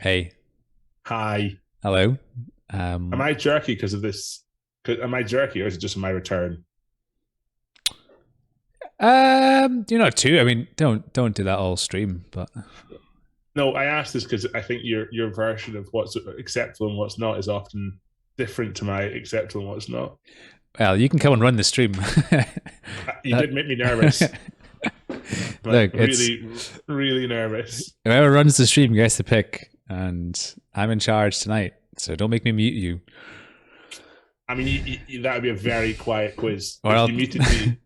Hey, Hi. hello. Am I jerky because of this? Am I jerky or is it just my return? you're not too. I mean, don't do that all stream. But No, I asked this because I think your version of what's acceptable and what's not is often different to my acceptable and what's not. well, you can come and run the stream. You Uh, did make me nervous, like Look, it's really, really nervous. whoever runs the stream gets to pick, and I'm in charge tonight. So don't make me mute you. I mean, that would be a very quiet quiz Or if I'll. you muted me,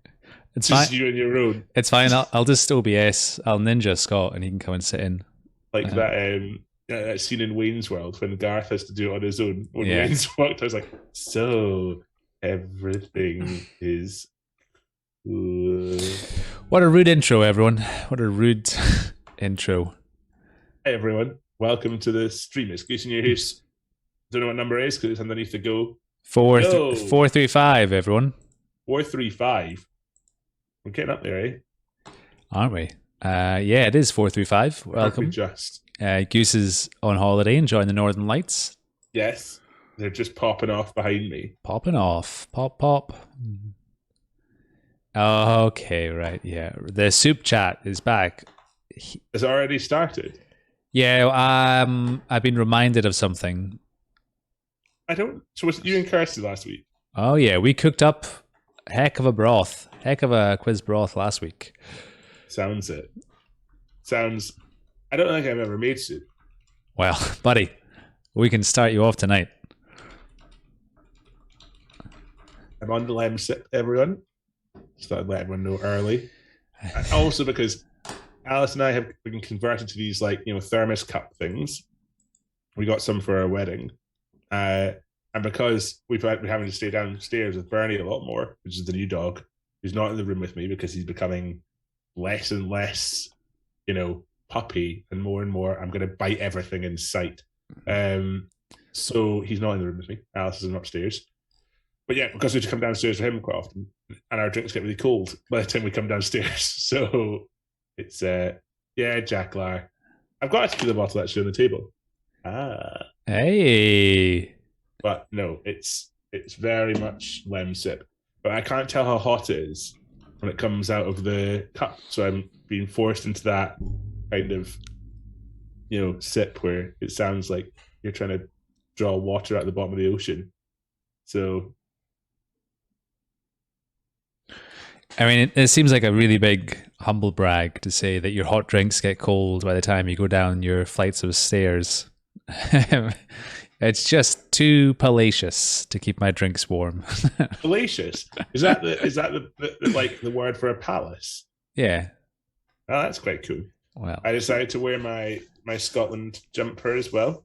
It's fine. just you and your own, It's fine. I'll just OBS. I'll ninja Scott, and he can come and sit in. like Um, that scene in Wayne's World when Garth has to do it on his own. When yeah. Wayne's walked, I was like, so everything is What a rude intro, everyone. What a rude intro. Hey everyone, welcome to the stream. It's Goose in your Hoose. Don't know what number it is because it's underneath the go. Go 435, everyone. 435. We're getting up there, eh? Aren't we? Yeah, it is 435. Welcome. Just Goose is on holiday, enjoying the Northern Lights. yes, they're just popping off behind me. Popping off. Pop, pop. Okay, right, yeah. The soup chat is back. It's already started. Yeah, I've been reminded of something. I don't. So was it you and Kirsty last week? Oh, yeah, we cooked up heck of a broth. Heck of a quiz broth last week. Sounds it. Sounds. I don't think I've ever made soup. Well, buddy, we can start you off tonight. I'm on the lem sip, everyone. Just thought I'd let everyone know early. Also, because Alice and I have been converted to these thermos cup things. We got some for our wedding, and because we've been having to stay downstairs with Bernie a lot more, which is the new dog, who's not in the room with me because he's becoming less and less, puppy, and more, I'm going to bite everything in sight. So he's not in the room with me. Alice is upstairs. But yeah, because we have to come downstairs for him quite often, and our drinks get really cold by the time we come downstairs. So it's Jack Lar. I've got a tequila bottle actually on the table. Hey. But no, it's very much lem sip. But I can't tell how hot it is when it comes out of the cup. So I'm being forced into that kind of sip where it sounds like you're trying to draw water out the bottom of the ocean. So I mean, it seems like a really big humble brag to say that your hot drinks get cold by the time you go down your flights of stairs. It's just too palatious to keep my drinks warm. Fallacious. Is that the word for a palace? Yeah. Oh, that's quite cool. Well, I decided to wear my Scotland jumper as well.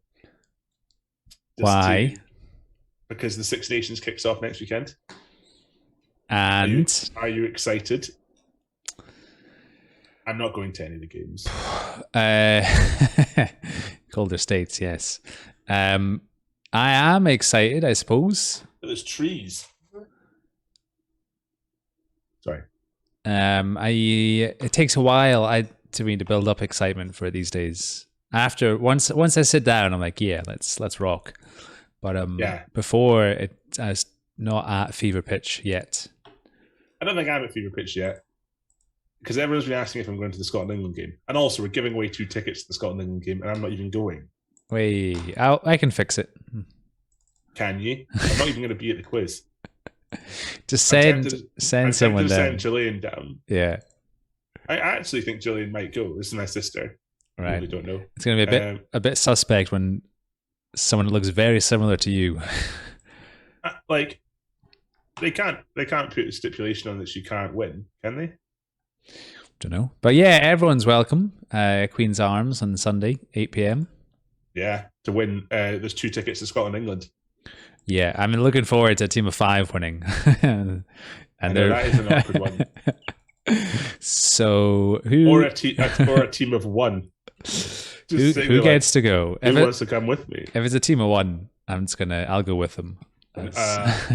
why? Because the Six Nations kicks off next weekend. And are you excited? I'm not going to any of the games. Colder states, yes. I am excited, I suppose. But there's trees. Sorry. It takes a while to me to build up excitement for these days. After once I sit down, I'm like, yeah, let's rock. But before it's not at fever pitch yet. I don't think I'm at fever pitch yet. Because everyone's been asking if I'm going to the Scotland-England game. And also, we're giving away 2 tickets to the Scotland-England game, and I'm not even going. Wait, I can fix it. Can you? I'm not even going to be at the quiz. Just send someone down. Send Gillian down. Yeah. I actually think Gillian might go. This is my sister. Right. I really don't know. It's going to be a bit suspect when someone that looks very similar to you. They can't put a stipulation on that she can't win, can they? Don't know. But yeah, everyone's welcome. Queen's Arms on Sunday, 8 p.m. Yeah, to win. There's 2 tickets to Scotland, England. Yeah, I'm looking forward to a team of 5 winning. and that is an awkward one. So who or a team of 1. Who gets to go? Who wants to come with me? If it's a team of 1, I'll go with them.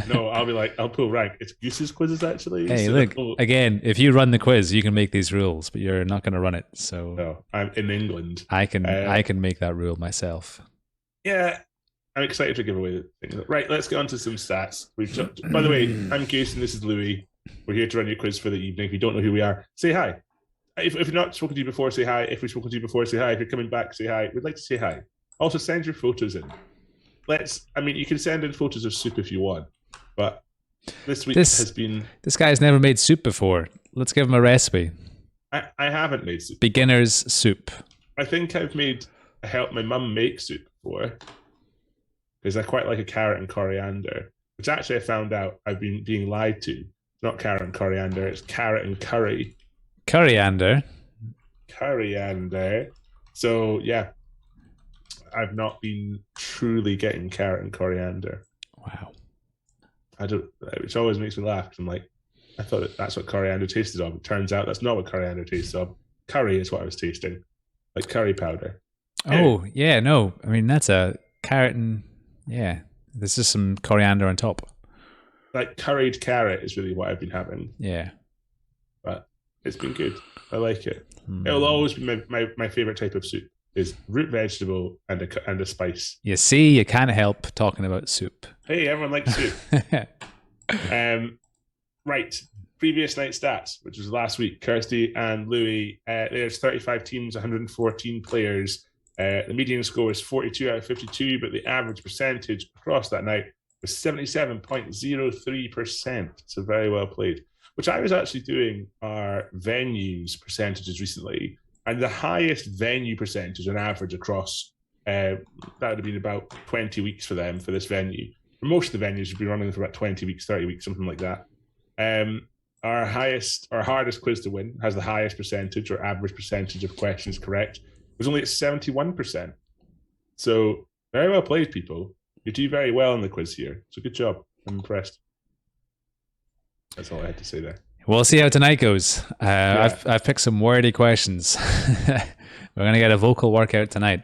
No, I'll be like, I'll pull rank. It's Goose's quizzes actually. Hey, so, look, again, if you run the quiz, you can make these rules, but you're not going to run it. So no, I'm in England. I can make that rule myself. Yeah, I'm excited to give away the thing. Right, let's get on to some stats. By the way, I'm Goose and this is Louis. We're here to run your quiz for the evening. If you don't know who we are, say hi. If we've not spoken to you before, say hi. If we've spoken to you before, say hi. If you're coming back, say hi. We'd like to say hi. Also, send your photos in. You can send in photos of soup if you want, but this week has been... This guy's never made soup before. Let's give him a recipe. I haven't made soup. Beginner's soup. I think I've helped my mum make soup before, because I quite like a carrot and coriander, which actually I found out I've been being lied to. It's not carrot and coriander, it's carrot and curry. Coriander. So, yeah, I've not been truly getting carrot and coriander. Wow. Which always makes me laugh, because I'm like, I thought that's what coriander tasted of. It turns out that's not what coriander tastes of. Curry is what I was tasting, like curry powder. Oh, yeah, no. I mean, that's a carrot and, yeah, there's just some coriander on top. Like curried carrot is really what I've been having. Yeah. But it's been good. I like it. It'll always be my favorite type of soup is root vegetable and a spice. You see, you can't help talking about soup. Hey, everyone likes soup. Right. Previous night stats, which was last week. Kirsty and Louis, there's 35 teams, 114 players. The median score is 42 out of 52, but the average percentage across that night was 77.03%. So very well played. Which I was actually doing our venues percentages recently, and the highest venue percentage on average across that would have been about 20 weeks for them for this venue. For most of the venues would be running for about 20 weeks, 30 weeks, something like that. Our hardest quiz to win has the highest percentage or average percentage of questions correct. It was only at 71%. So very well played, people. You do very well in the quiz here. So good job. I'm impressed. That's all I had to say there. We'll see how tonight goes. I've picked some wordy questions. We're going to get a vocal workout tonight.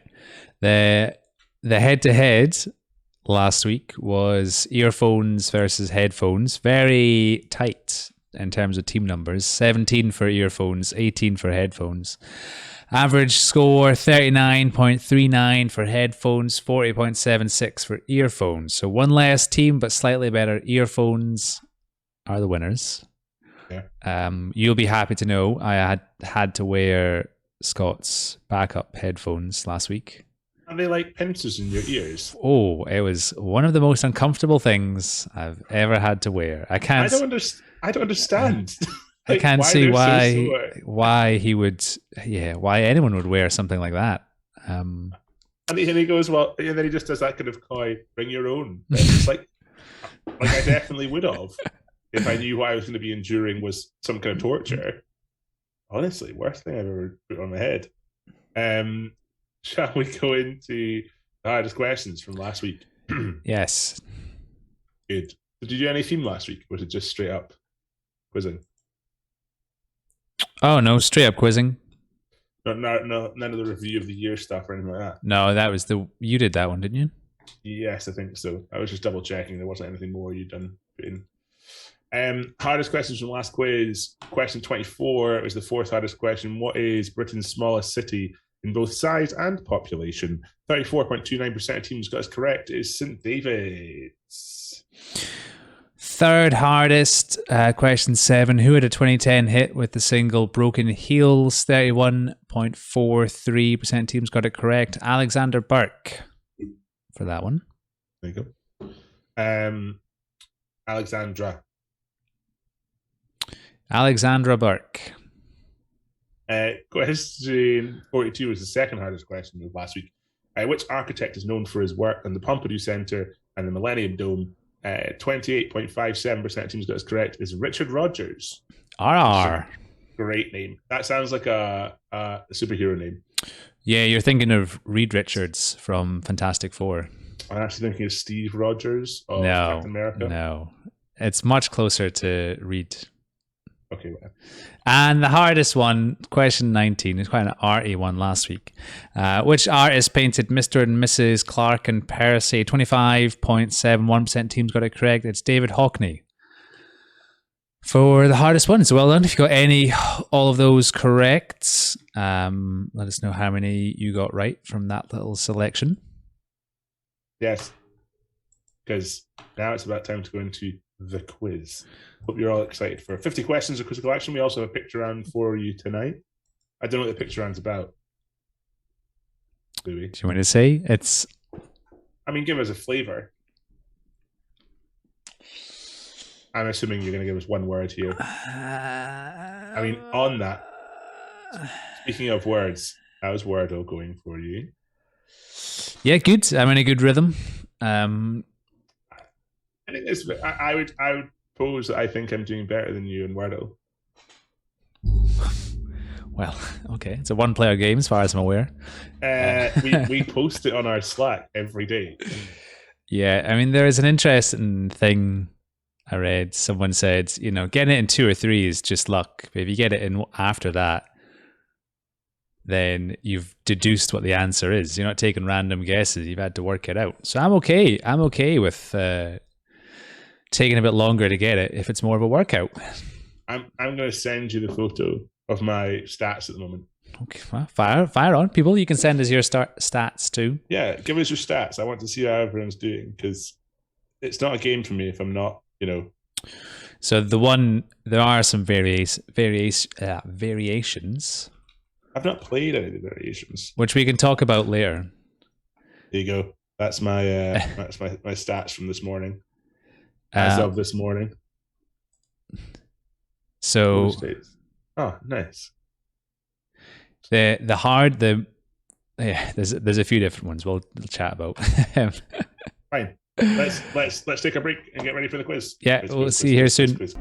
The head-to-head last week was earphones versus headphones. Very tight in terms of team numbers. 17 for earphones, 18 for headphones. Average score 39.39 for headphones, 40.76 for earphones. So one less team, but slightly better. Earphones are the winners. Yeah. You'll be happy to know I had to wear Scott's backup headphones last week. Are they like pincers in your ears? Oh, it was one of the most uncomfortable things I've ever had to wear. I don't understand. I can't see why he would, why anyone would wear something like that. And he goes, well, and then he just does that kind of coy, bring your own. It's like I definitely would have if I knew what I was going to be enduring was some kind of torture. Honestly, worst thing I've ever put on my head. Shall we go into the hardest questions from last week? Yes. Good. Did you do any theme last week? Or was it just straight up quizzing? Oh, no, straight up quizzing. No, none of the review of the year stuff or anything like that. No, that was you did that one, didn't you? Yes, I think so. I was just double checking. There wasn't anything more you'd done. Hardest questions from last quiz. Question 24 it was the fourth hardest question. What is Britain's smallest city in both size and population? 34.29% of teams got us correct. It is St. David's. Third hardest, question 7. Who had a 2010 hit with the single Broken Heels? 31.43% teams got it correct. Alexander Burke for that one. There you go. Alexandra Burke. Question 42 was the second hardest question of last week. Which architect is known for his work on the Pompidou Centre and the Millennium Dome? 28.57% of teams got us correct. Is Richard Rogers. RR. Great name. That sounds like a superhero name. Yeah, you're thinking of Reed Richards from Fantastic Four. I'm actually thinking of Steve Rogers of Captain America. No, it's much closer to Reed. Okay, well. And the hardest one, question 19, is quite an arty one last week. Which artist painted Mr. and Mrs. Clark and Percy? 25.71% teams got it correct. It's David Hockney for the hardest one. So well done. If you got all of those correct, let us know how many you got right from that little selection. Yes, because now it's about time to go into the quiz. Hope you're all excited for 50 questions of quiz collection. We also have a picture round for you tonight. I don't know what the picture round's about. Do we? Do you want to say? It's. I mean, give us a flavor. I'm assuming you're going to give us one word here. I mean, on that, speaking of words, how's Wordle going for you? Yeah, good. I'm in a good rhythm. I think it's. I would pose that I think I'm doing better than you in Wordle. Well, okay. It's a one-player game, as far as I'm aware. We post it on our Slack every day. Yeah, I mean, there is an interesting thing I read. Someone said, getting it in 2 or 3 is just luck. But if you get it in after that, then you've deduced what the answer is. You're not taking random guesses. You've had to work it out. So I'm okay. I'm okay with taking a bit longer to get it if it's more of a workout. I'm going to send you the photo of my stats at the moment. Okay, well, fire on, people. You can send us your stats too. Yeah, give us your stats. I want to see how everyone's doing because it's not a game for me if I'm not, So there are some variations. I've not played any of the variations, which we can talk about later. There you go. That's my that's my stats from this morning. As of this morning. So, oh, nice. There's a few different ones we'll chat about. Fine. Let's take a break and get ready for the quiz. Yeah, we'll see you here soon. Quiz.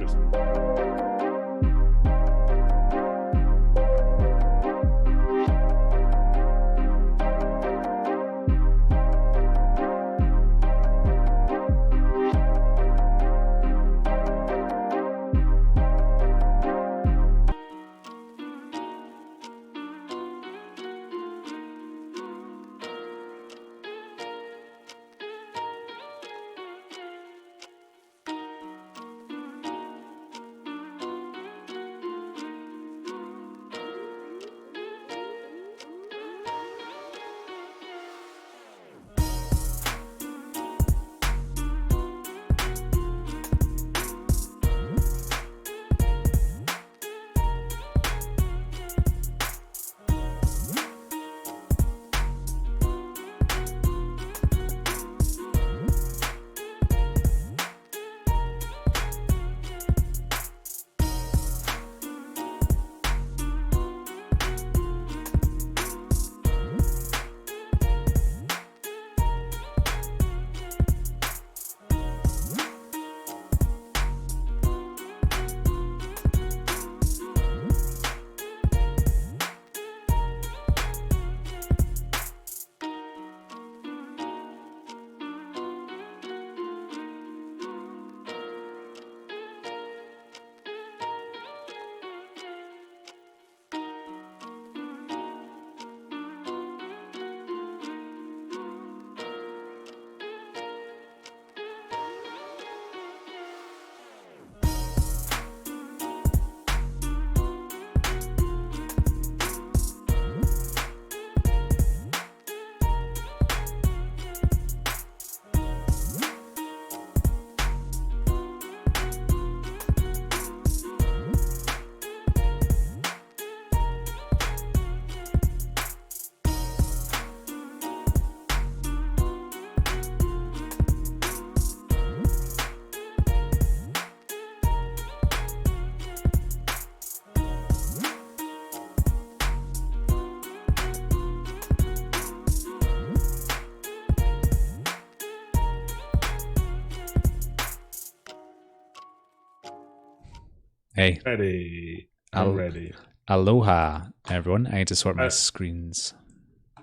Hey. Ready. I'm ready. Aloha, everyone. I need to sort my screens.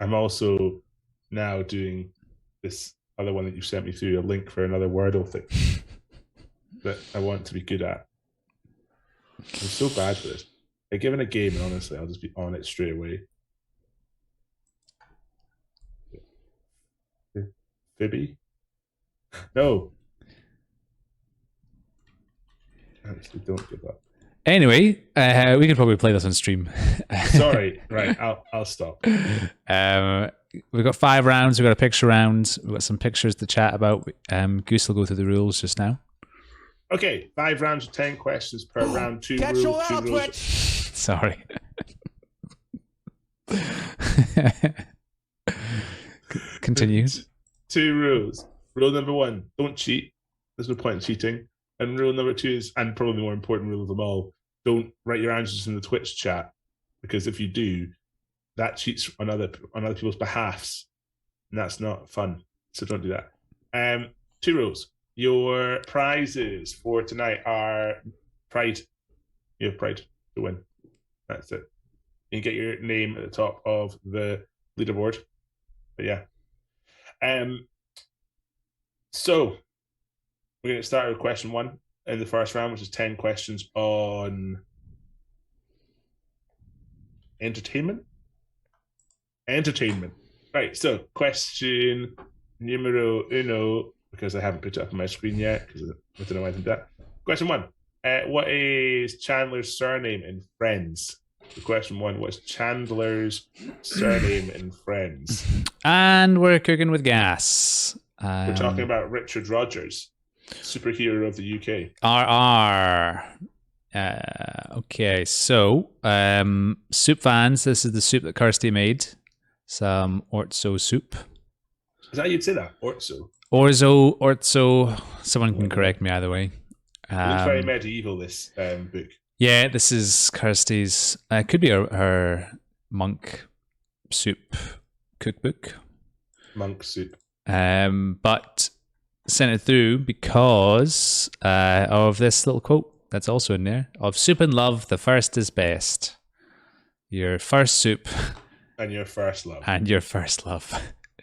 I'm also now doing this other one that you sent me through, a link for another Wordle thing that I want to be good at. I'm so bad for this. Like, given a game, and honestly, I'll just be on it straight away. Phoebe? No. Honestly, don't give up. Anyway, we could probably play this on stream. Sorry. Right. I'll stop. We've got 5 rounds. We've got a picture round. We've got some pictures to chat about. Goose will go through the rules just now. Okay. 5 rounds of 10 questions per round. 2 Catch rules. your 2 rules. outfit. Sorry. Continue. 2 rules. Rule number 1, don't cheat. There's no point in cheating. And rule number 2 is, and probably the more important rule of them all, don't write your answers in the Twitch chat, because if you do, that cheats on other people's behalfs, and that's not fun. So don't do that. 2 rules. Your prizes for tonight are Pride. You have Pride to win. That's it. You can get your name at the top of the leaderboard. But yeah. So we're going to start with question 1 in the first round, which is 10 questions on entertainment. Right, so question numero uno, because I haven't put it up on my screen yet, because I don't know why I did that. Question 1. What is Chandler's surname in Friends? So question 1, what's Chandler's surname in Friends? And we're cooking with gas. We're talking about Richard Rogers, superhero of the UK. RR. Okay, so soup fans, this is the soup that Kirsty made. Some orzo soup. Is that how you'd say that? Orzo. Orzo. Someone can correct me either way. It looks very medieval, this book. Yeah, this is Kirsty's. It could be her monk soup cookbook. Monk soup. But sent it through because of this little quote that's also in there. Of soup and love, the first is best. Your first soup. And your first love. And your first love.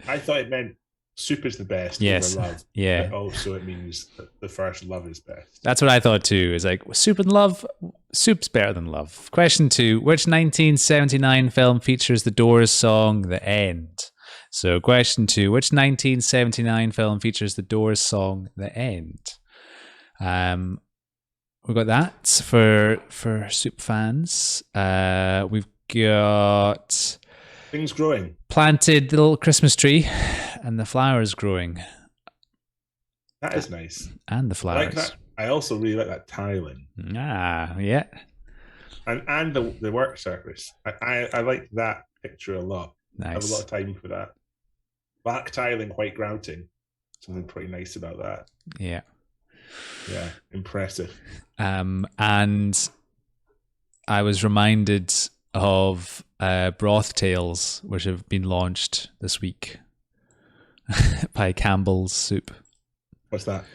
I thought it meant soup is the best. Yes. Over love. Yeah. But also it means that the first love is best. That's what I thought too. Is like soup and love. Soup's better than love. Question 2. Which 1979 film features the Doors song "The End"? So question 2. Which 1979 film features the Doors song "The End"? We've got that for soup fans. We've got Things growing. Planted the little Christmas tree, and the flowers growing. That is nice. And the I flowers. like that. I also really like that tiling. Ah, yeah. And the work surface. I like that picture a lot. Nice. I have a lot of time for that. Black tiling, white grouting. Something pretty nice about that. Yeah. Yeah, impressive. And I was reminded of broth tales, which have been launched this week by Campbell's Soup. What's that?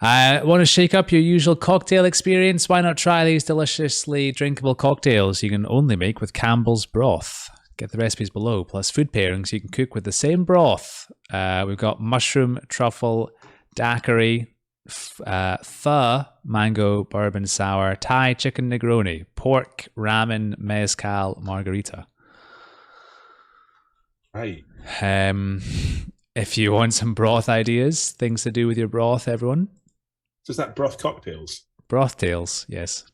I want to shake up your usual cocktail experience? Why not try these deliciously drinkable cocktails you can only make with Campbell's broth? Get the recipes below, plus food pairings you can cook with the same broth. We've got mushroom, truffle, daiquiri, pho, mango, bourbon sour, Thai chicken Negroni, pork, ramen, mezcal, margarita. Right. If you want some broth ideas, things to do with your broth, everyone. So is that broth cocktails? Broth tales, yes.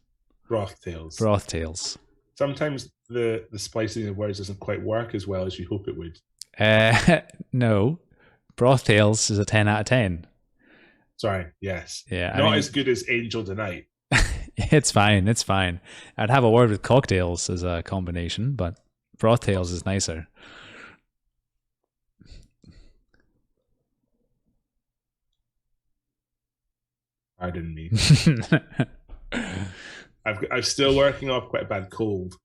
Broth tales. Broth tales. Sometimes the splicing of words doesn't quite work as well as you hope it would. No. Broth tales is a 10 out of 10. Sorry, yes. Yeah, Not as good as Angel Tonight. It's fine. It's fine. I'd have a word with cocktails as a combination, but broth tales is nicer. Pardon me. I'm still working off quite a bad cold,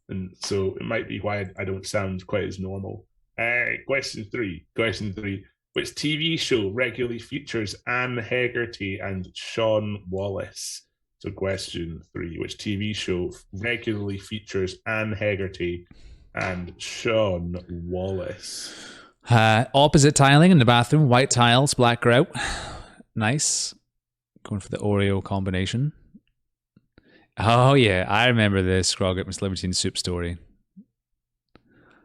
and so it might be why I don't sound quite as normal. Question three. Which TV show regularly features Anne Hegarty and Sean Wallace? So question 3. Which TV show regularly features Anne Hegarty and Sean Wallace? Opposite tiling in the bathroom. White tiles, black grout. Nice. Going for the Oreo combination. Oh yeah, I remember the Scrogget Miss Libertine soup story.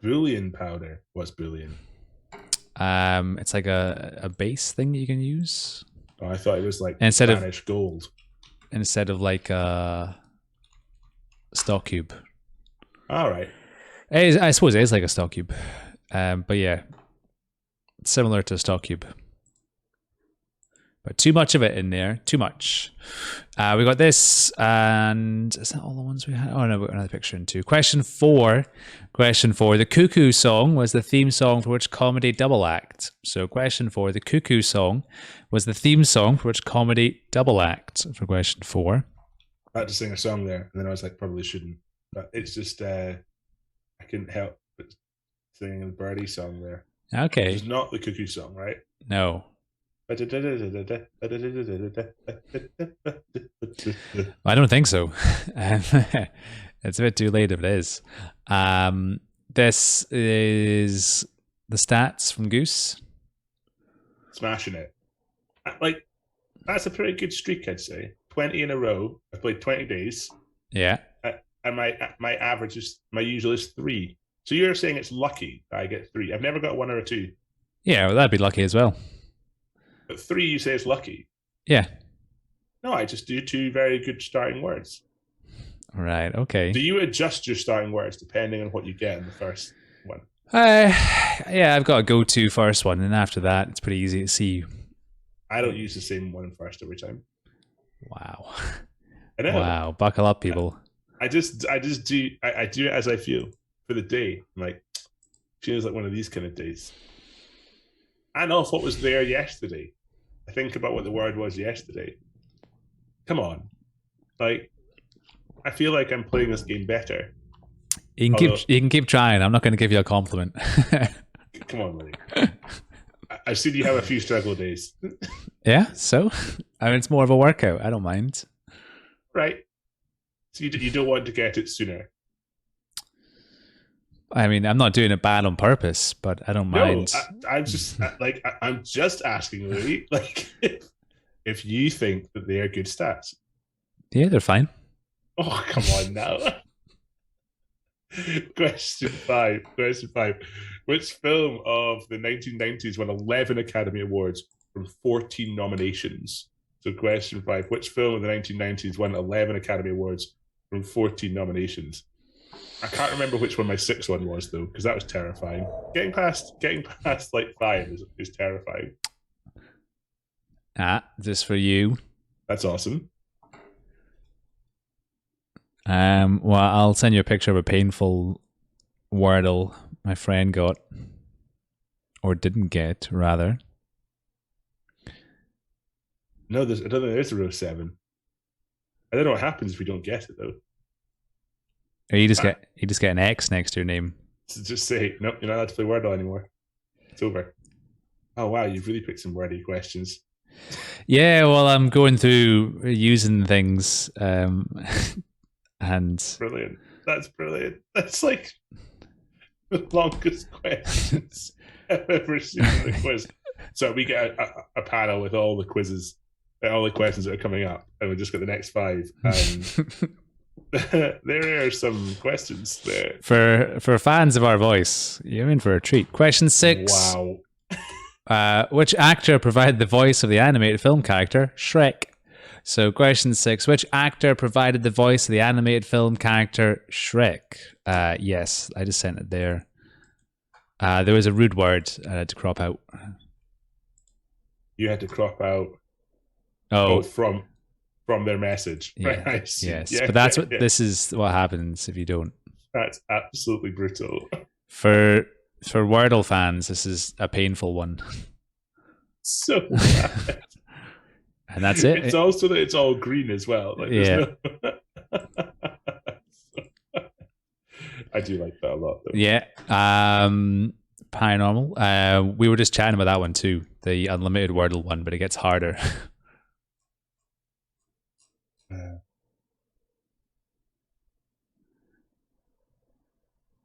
Bullion powder. What's bullion? It's like a base thing that you can use Oh, I thought it was like instead of Spanish gold. like a stock cube. All right. I suppose it is like a stock cube, but yeah, similar to a stock cube. But too much of it in there. Too much. We got this, and is that all the ones we had? Oh no, we've got another picture in two. Question four. The Cuckoo Song was the theme song for which comedy double act? So question four, the Cuckoo Song was the theme song for which comedy double act? For question four. I had to sing a song there, and then I was like, probably shouldn't. But it's just I couldn't help but singing the birdie song there. Okay. It's not the Cuckoo Song, right? No. I don't think so. It's a bit too late if it is. This is the stats from Goose. Smashing it. Like, that's a pretty good streak, I'd say. 20 in a row. I've played 20 days. Yeah. And my average is, my usual is 3. So you're saying it's lucky that I get 3. I've never got 1 or a 2. Yeah, well, that'd be lucky as well. But 3 you say is lucky. Yeah. No, I just do 2 very good starting words. Right, okay. Do you adjust your starting words depending on what you get in the first one? Yeah, I've got a go-to first one, and after that, it's pretty easy to see. I don't use the same one first every time. Wow. I know. Wow, buckle up, people. I do it as I feel for the day. I'm like, feels like one of these kind of days. I know what was there yesterday. I think about what the word was yesterday. Come on. Like, I feel like I'm playing this game better. You can keep trying. I'm not going to give you a compliment. Come on, Willie. I've seen you have a few struggle days. Yeah, so? I mean, it's more of a workout. I don't mind. Right. So you don't want to get it sooner. I mean, I'm not doing it bad on purpose, but I don't mind. No, I'm just asking, Louis, like, if you think that they are good stats. Yeah, they're fine. Oh, come on now. Question five. Which film of the 1990s won 11 Academy Awards from 14 nominations? So question 5. Which film of the 1990s won 11 Academy Awards from 14 nominations? I can't remember which one my 6th one was, though, because that was terrifying. Getting past like 5 is terrifying. Just for you. That's awesome. Well, I'll send you a picture of a painful Wordle my friend got, or didn't get, rather. No, I don't think there's a row 7. I don't know what happens if we don't get it, though. Or you just get an X next to your name. So just say, nope, you're not allowed to play Wordle anymore. It's over. Oh, wow, you've really picked some wordy questions. Yeah, well, I'm going through using things, and brilliant. That's brilliant. That's like the longest questions I've ever seen in the quiz. So we get a panel with all the quizzes, all the questions that are coming up, and we just got the next 5. There are some questions there. For fans of our voice, you're in for a treat. Question 6. Wow. Which actor provided the voice of the animated film character Shrek? So question 6. Which actor provided the voice of the animated film character Shrek? Yes, I just sent it there. There was a rude word I had to crop out. You had to crop out from their message. Yeah, right? Yes, yeah, but this is what happens if you don't. That's absolutely brutal. For Wordle fans, this is a painful one. So bad. And that's it. It's also that it's all green as well. Like, yeah. I do like that a lot, though. Yeah. Paranormal. We were just chatting about that one too, the unlimited Wordle one, but it gets harder.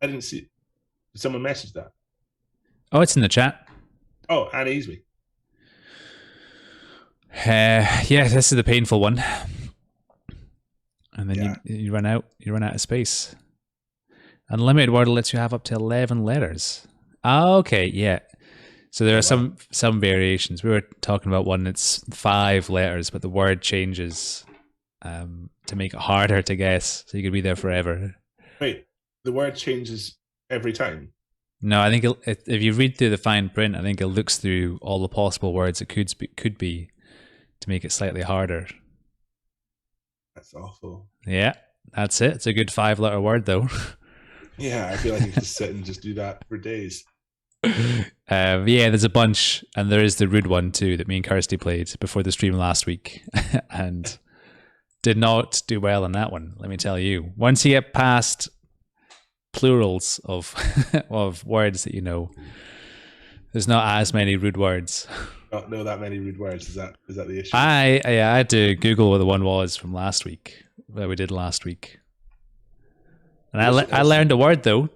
I didn't see. Did someone message that? Oh, it's in the chat. Oh, Anna Easby. Yeah, this is the painful one. And then Yeah. you run out of space. Unlimited word lets you have up to 11 letters. Okay, yeah. So there are some variations. We were talking about one that's 5 letters, but the word changes to make it harder to guess. So you could be there forever. Wait, the word changes every time? No, I think if you read through the fine print, I think it looks through all the possible words it could be to make it slightly harder. That's awful. Yeah, that's it. It's a good 5-letter word, though. Yeah, I feel like I could just sit and just do that for days. Yeah, there's a bunch, and there is the rude one too that me and Kirsty played before the stream last week, and did not do well on that one. Let me tell you. Once you get past plurals of of words that you know, there's not as many rude words. Not know that many rude words. Is that the issue? I had to Google what the one was from last week that we did last week, and I learned a word though.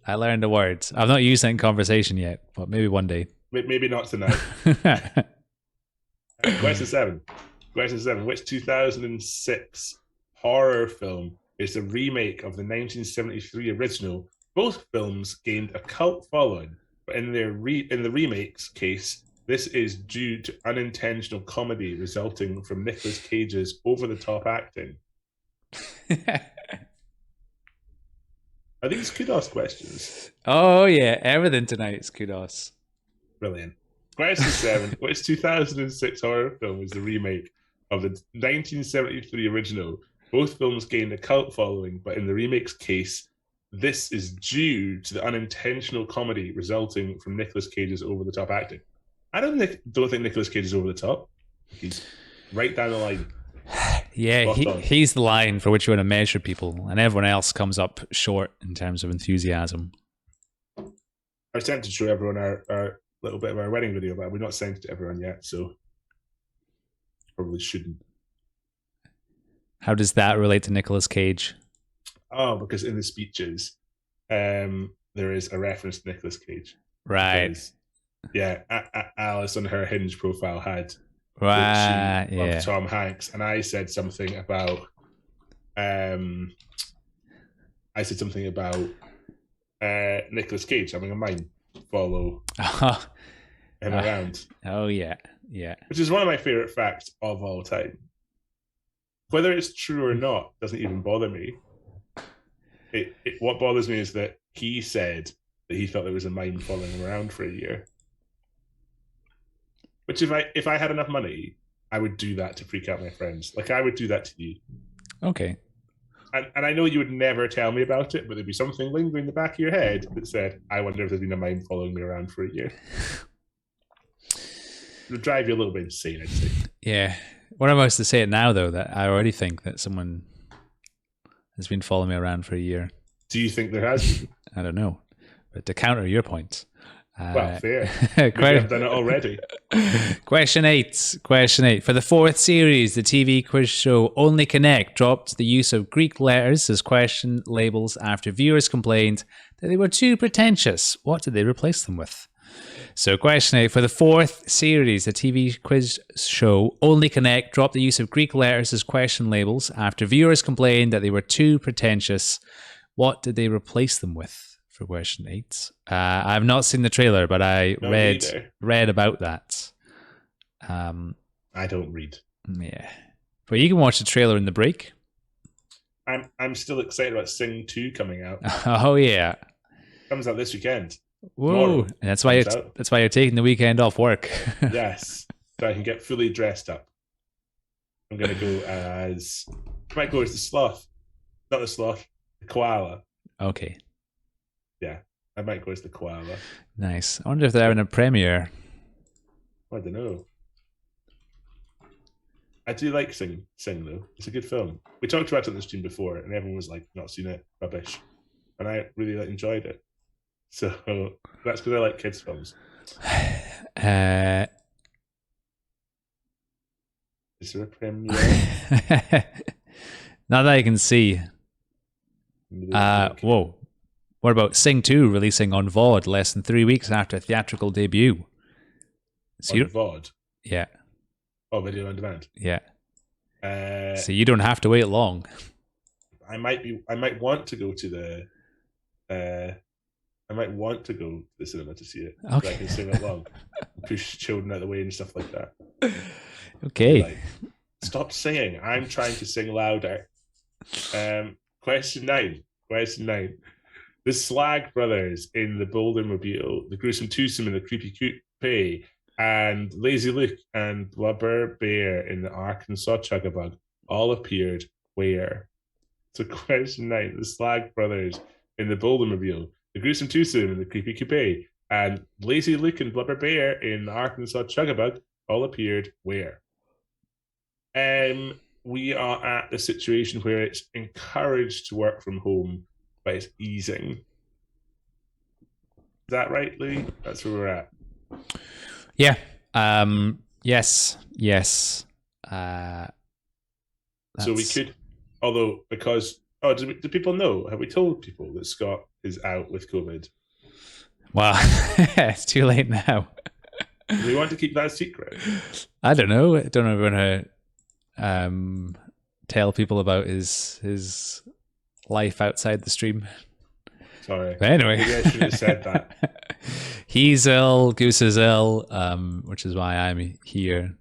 I learned a word. I've not used it in conversation yet, but maybe one day. Maybe not tonight. Question 7. Which 2006 horror film is a remake of the 1973 original? Both films gained a cult following, but in the remake's case, this is due to unintentional comedy resulting from Nicolas Cage's over-the-top acting. Are these kudos questions? Oh yeah, everything tonight is kudos. Brilliant. Question 7. Which 2006 horror film is the remake of the 1973 original? Both films gained a cult following, but in the remake's case, this is due to the unintentional comedy resulting from Nicolas Cage's over-the-top acting. I don't think Nicolas Cage is over the top. He's right down the line. Yeah, he's the line for which you want to measure people, and everyone else comes up short in terms of enthusiasm. I was tempted to show everyone our little bit of our wedding video, but we're not sent it to everyone yet, so probably shouldn't. How does that relate to Nicolas Cage? Oh, because in the speeches, there is a reference to Nicolas Cage. Right. Because, yeah, Alice on her Hinge profile had of Tom Hanks, and I said something about Nicolas Cage having a mind follow him around. Oh yeah, which is one of my favorite facts of all time. Whether it's true or not doesn't even bother me. What bothers me is that he said that he thought there was a mind following him around for a year. Which if I had enough money, I would do that to freak out my friends. Like I would do that to you. Okay. And I know you would never tell me about it, but there'd be something lingering in the back of your head that said, I wonder if there's been a mind following me around for a year. It would drive you a little bit insane, I'd say. Yeah. What am I supposed to say it now, though, that I already think that someone has been following me around for a year? Do you think there has been? I don't know. But to counter your point... well, fair. Maybe I've done it already. Question 8. For the 4th series, the TV quiz show Only Connect dropped the use of Greek letters as question labels after viewers complained that they were too pretentious. What did they replace them with? So question 8. For the 4th series, the TV quiz show Only Connect dropped the use of Greek letters as question labels after viewers complained that they were too pretentious. What did they replace them with? For question 8. I've not seen the trailer, but I read about that. I don't read. Yeah. But you can watch the trailer in the break. I'm still excited about Sing 2 coming out. Oh yeah. Comes out this weekend. Whoa. And that's why you're taking the weekend off work. Yes. So I can get fully dressed up. I'm gonna go as I might go as the sloth. Not the sloth, the koala. Okay. Yeah, I might go as the koala. Nice. I wonder if they're having a premiere. I don't know. I do like Sing though. It's a good film. We talked about it on the stream before, and everyone was like, "Not seen it, rubbish," and I really enjoyed it. So that's because I like kids' films. Is there a premiere? Not that I can see. Whoa. What about Sing 2 releasing on VOD less than 3 weeks after theatrical debut? On VOD? Yeah. Oh, video on demand? Yeah. So you don't have to wait long. I might want to go to the. I might want to go to the cinema to see it. Okay. So I can sing along, push children out of the way and stuff like that. Okay. Like, stop singing. I'm trying to sing louder. Question 9. The Slag Brothers in the Bouldermobile, the Gruesome Twosome in the Creepy Coupe, and Lazy Luke and Blubber Bear in the Arkansas Chuggabug all appeared where? So question 9, the Slag Brothers in the Bouldermobile, the Gruesome Twosome in the Creepy Coupe, and Lazy Luke and Blubber Bear in the Arkansas Chuggabug all appeared where? We are at the situation where it's encouraged to work from home, but it's easing. Is that right, Louis? That's where we're at. Yeah. Yes. So we could, although because do people know? Have we told people that Scott is out with COVID? Well, it's too late now. Do we want to keep that secret? I don't know. I don't know if we're gonna tell people about his life outside the stream. Sorry. But anyway, maybe I should have said that. He's ill. Goose is ill, which is why I'm here.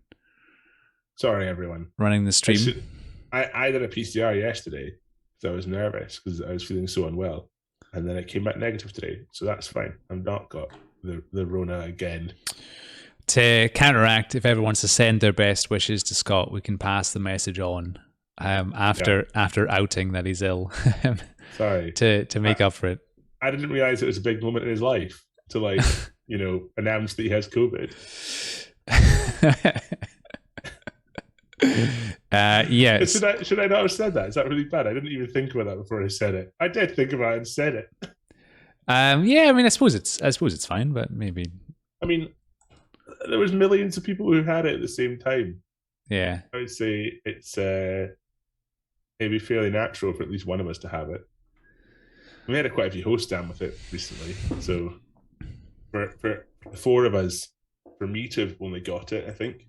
Sorry, everyone. Running the stream. I did a PCR yesterday, so I was nervous because I was feeling so unwell, and then it came back negative today, so that's fine. I've not got the Rona again. To counteract, if everyone wants to send their best wishes to Scott, we can pass the message on after outing that he's ill. Sorry. To make up for it. I didn't realize it was a big moment in his life to announce that he has COVID. Yes. Should I not have said that? Is that really bad? I didn't even think about that before I said it. I did think about it and said it. Yeah, I mean, I suppose it's fine, but maybe. I mean, there was millions of people who had it at the same time. Yeah. I would say it'd be fairly natural for at least one of us to have it. We had quite a few hosts down with it recently, so for the 4 of us, for me to have only got it, I think.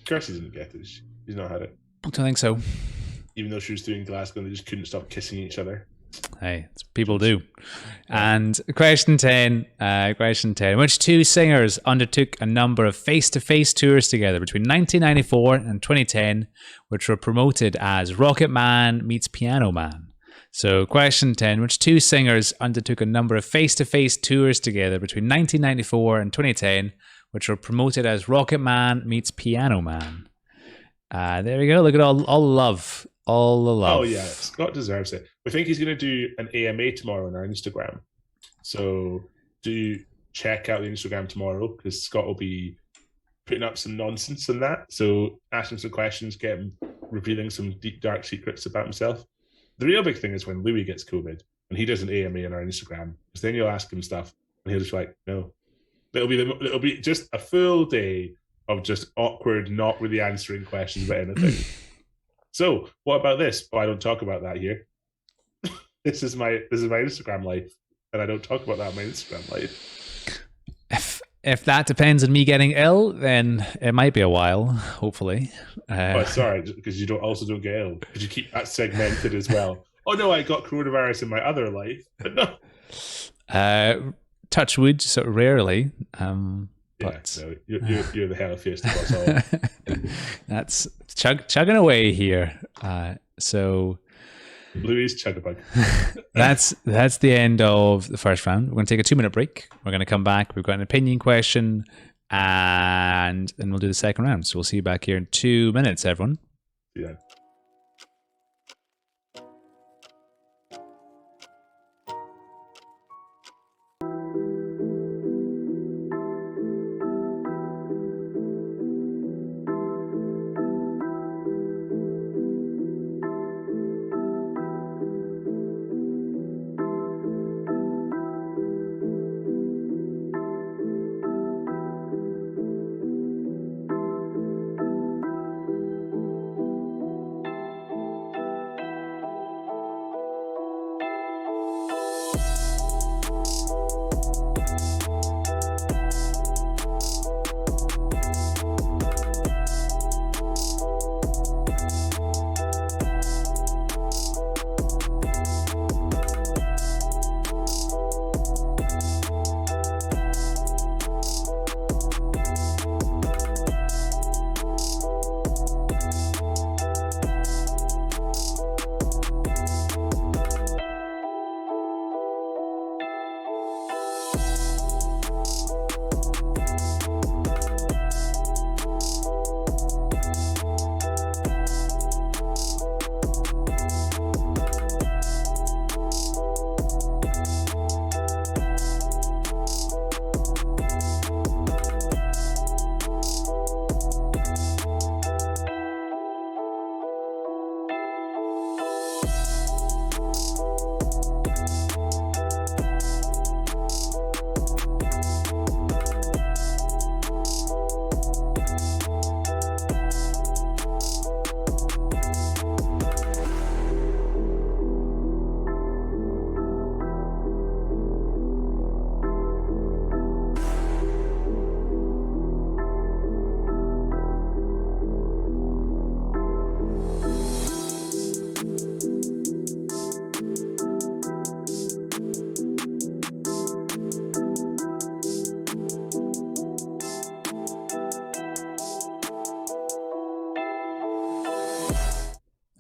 Kirsty didn't get it. She's not had it. I don't think so. Even though she was doing Glasgow and they just couldn't stop kissing each other. Hey, people do. And question 10. Which 2 singers undertook a number of face-to-face tours together between 1994 and 2010, which were promoted as Rocket Man meets Piano Man? So question 10, which 2 singers undertook a number of face-to-face tours together between 1994 and 2010, which were promoted as Rocket Man meets Piano Man? There we go. Look at all the love. All the love. Oh, yeah. Scott deserves it. We think he's going to do an AMA tomorrow on our Instagram. So do check out the Instagram tomorrow because Scott will be putting up some nonsense on that. So ask him some questions, get him revealing some deep, dark secrets about himself. The real big thing is when Louis gets COVID and he does an AMA on our Instagram, because then you'll ask him stuff and he'll just be like, no. It'll be just a full day of just awkward, not really answering questions about anything. So what about this? Oh, I don't talk about that here. This is my Instagram life, and I don't talk about that on my Instagram life. If that depends on me getting ill, then it might be a while. Hopefully. Sorry, because you also don't get ill. Because you keep that segmented as well. Oh no, I got coronavirus in my other life, but no. Touch wood, so rarely. But no, you're the healthiest of us all. That's chugging away here. So Louis Chuggabug. that's the end of the first round. We're going to take a 2-minute break. We're going to come back. We've got an opinion question, and then we'll do the second round. So we'll see you back here in 2 minutes, everyone. Yeah.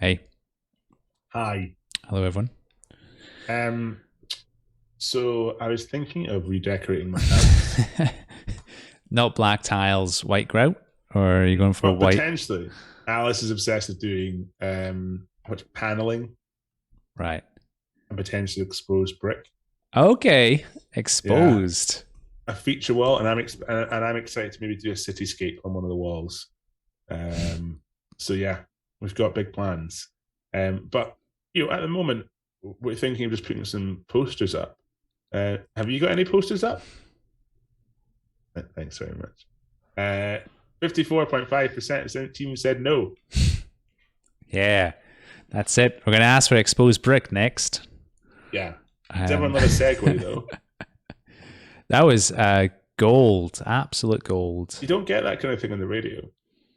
Hey, Hi. hello everyone. Um, so I was thinking of redecorating my house. Not black tiles, white grout, or are you going for Well, white? potentially. Alice is obsessed with doing paneling Right. and potentially exposed brick. Okay. Yeah, Exposed. a feature wall, and I'm excited to maybe do a cityscape on one of the walls. Um, so yeah, we've got big plans. But at the moment, we're thinking of just putting some posters up. Have you got any posters up? Thanks very much. 54.5% of the team said no. Yeah. That's it. We're going to ask for exposed brick next. Yeah. Does everyone Um, love a segue though? that was gold. Absolute gold. You don't get that kind of thing on the radio.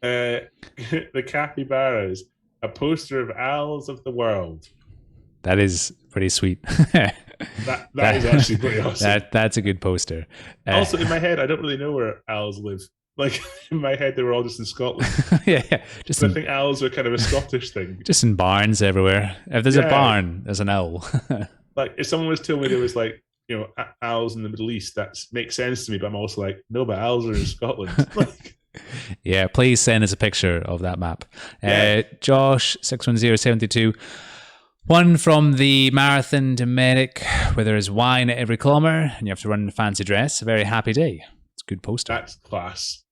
The capybaras, a poster of owls of the world. That is pretty sweet. That is actually pretty awesome. That's a good poster. Also, in my head, I don't really know where owls live. Like in my head, they were all just in Scotland. yeah, just I think owls are kind of a Scottish thing. just in barns everywhere. If there's a barn, there's an owl. Like if someone was telling me there was like owls in the Middle East, that makes sense to me. But I'm also like, no, but owls are in Scotland. Like, yeah, please send us a picture of that map. Yeah. Josh 61072. One from the marathon to Medic, where there is wine at every kilometre and you have to run in a fancy dress. A very happy day. It's a good poster. That's class.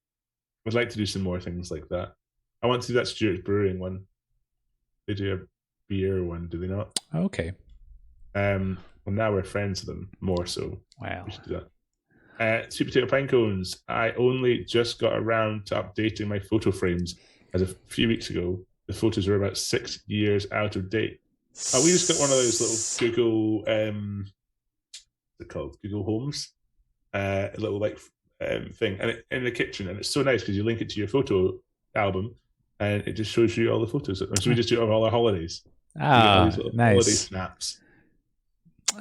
I'd like to do some more things like that. I want to do that Stuart Brewing one. They do a beer one, do they not? Okay. Well, now we're friends with them more so. Wow. We should do that. Sweet potato pine cones. I only just got around to updating my photo frames as a few weeks ago. The photos are about 6 years out of date. We just got one of those little Google, what's it called? Google Homes, a little like thing, and in the kitchen, and it's so nice because you link it to your photo album, and it just shows you all the photos. So we just do it of all our holidays. All these little holiday Nice. snaps.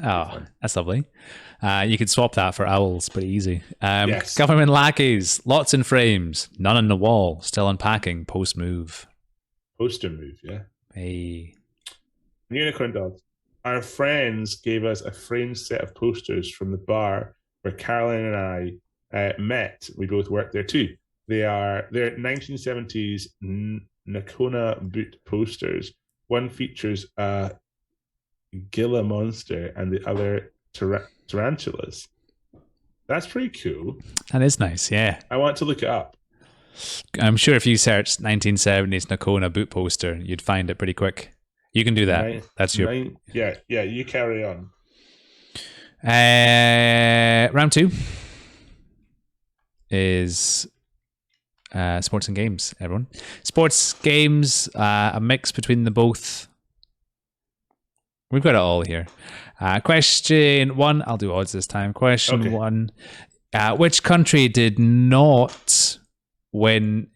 Oh, that's lovely. You could swap that for owls, pretty easy. Yes. Government lackeys, lots in frames, none on the wall, still unpacking post move. Poster move, yeah. Hey. Unicorn dogs. Our friends gave us a framed set of posters from the bar where Caroline and I met. We both worked there too. They're 1970s Nakona boot posters. One features a Gila monster and the other tarantulas. That's pretty cool. That is nice, yeah. I want to look it up. I'm sure if you search 1970s Nakona boot poster, you'd find it pretty quick. You can do that. That's your... Yeah, you carry on. Round 2 is sports and games, everyone. Sports, games, a mix between the both. We've got it all here. Question 1, I'll do odds this time. Question 1, which country did not win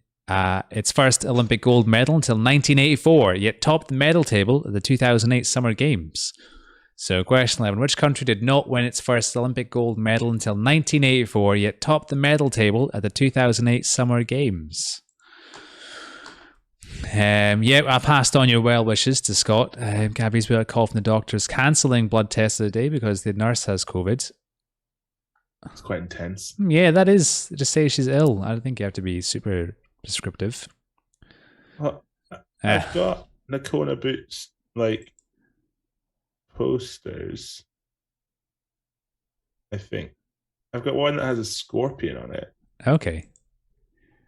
its first Olympic gold medal until 1984, yet topped the medal table at the 2008 Summer Games? So question 11, which country did not win its first Olympic gold medal until 1984, yet topped the medal table at the 2008 Summer Games? I passed on your well wishes to Scott. Gabby's got a call from the doctors cancelling blood tests of the day because the nurse has COVID. It's quite intense. Yeah, that is. Just say she's ill. I don't think you have to be super descriptive. Well, I've got Nakona boots, like, posters. I think. I've got one that has a scorpion on it. Okay.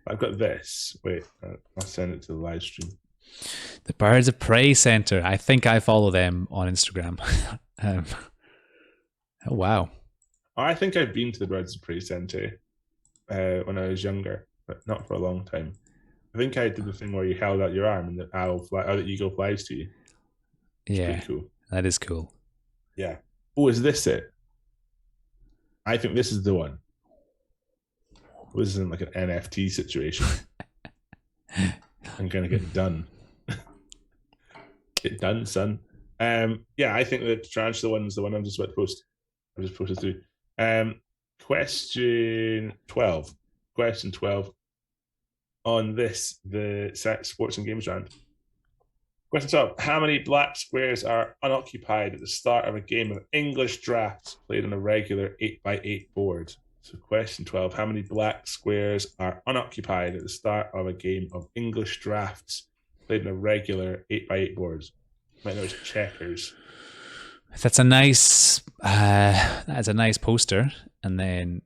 I've got this. Wait, I'll send it to the live stream. The Birds of Prey Center. I think I follow them on Instagram. Oh, wow. I think I've been to the Birds of Prey Center when I was younger, but not for a long time. I think I did the thing where you held out your arm and the eagle flies to you. It's pretty cool. That is cool. Yeah. Oh, is this it? I think this is the one. This isn't like an NFT situation. I'm gonna get done. Get done, son. I think the tarantula one is the one I'm just about to post. I just posted through. Question 12. Question 12. On this, the sports and games round. Question 12. How many black squares are unoccupied at the start of a game of English drafts played on a regular 8x8 board? So, question 12. How many black squares are unoccupied at the start of a game of English drafts played on a regular 8x8 board? You might know it's checkers. That's a nice poster. And then,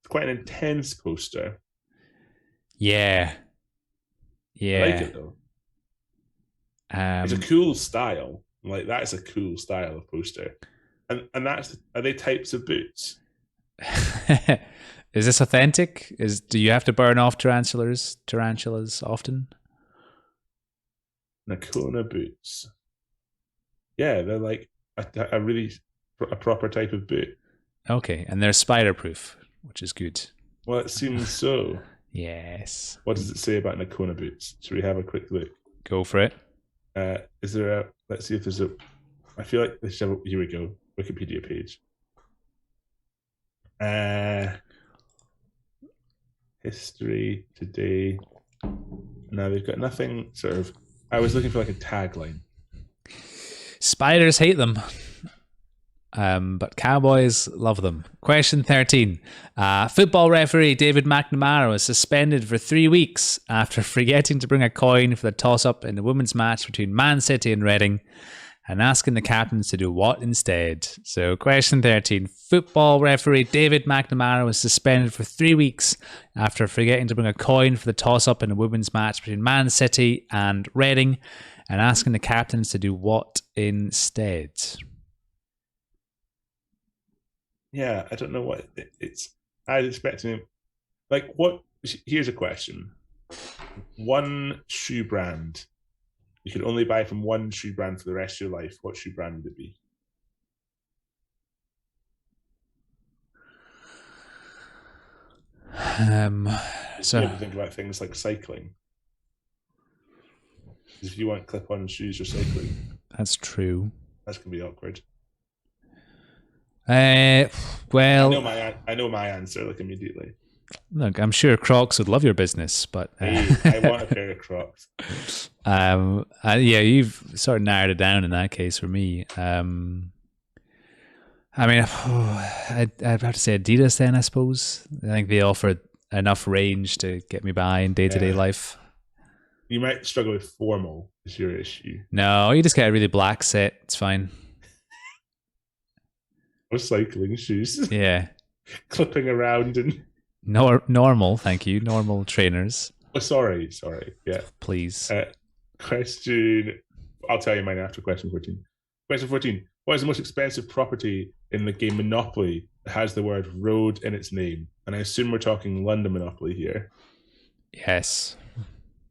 It's quite an intense poster. yeah. I like it though. It's a cool style. Like, that's a cool style of poster. And are they types of boots? Is this authentic? Do you have to burn off tarantulas often? Nakona boots. Yeah, they're like a proper type of boot. Okay, and they're spider proof, which is good. Well, it seems so. Yes. What does it say about Nakona boots? Should we have a quick look? Go for it. Is there let's see if there's I feel like this. Here we go. Wikipedia page. History today. Now they've got nothing sort of. I was looking for like a tagline. Spiders hate them. But Cowboys love them. Question 13. Football referee David McNamara was suspended for 3 weeks after forgetting to bring a coin for the toss-up in the women's match between Man City and Reading and asking the captains to do what instead? So question 13. Football referee David McNamara was suspended for 3 weeks after forgetting to bring a coin for the toss-up in the women's match between Man City and Reading and asking the captains to do what instead? Yeah, I don't know what it's. I was expecting, like, what? Here's a question: one shoe brand you could only buy from one shoe brand for the rest of your life. What shoe brand would it be? So you have to think about things like cycling. If you want clip-on shoes for cycling, that's true. That's gonna be awkward. Well, I know my answer like immediately. Look, I'm sure Crocs would love your business, but hey, I want a pair of Crocs. Yeah, you've sort of narrowed it down in that case for me. I mean, I'd have to say Adidas then, I suppose. I think they offer enough range to get me by in day-to-day life. You might struggle with formal is your issue. No, you just get a really black set. It's fine. Or cycling shoes. Yeah. Clipping around and... Normal, thank you. Normal trainers. Oh, sorry. Yeah. Please. Question... I'll tell you mine after question 14. Question 14. What is the most expensive property in the game Monopoly that has the word road in its name? And I assume we're talking London Monopoly here. Yes.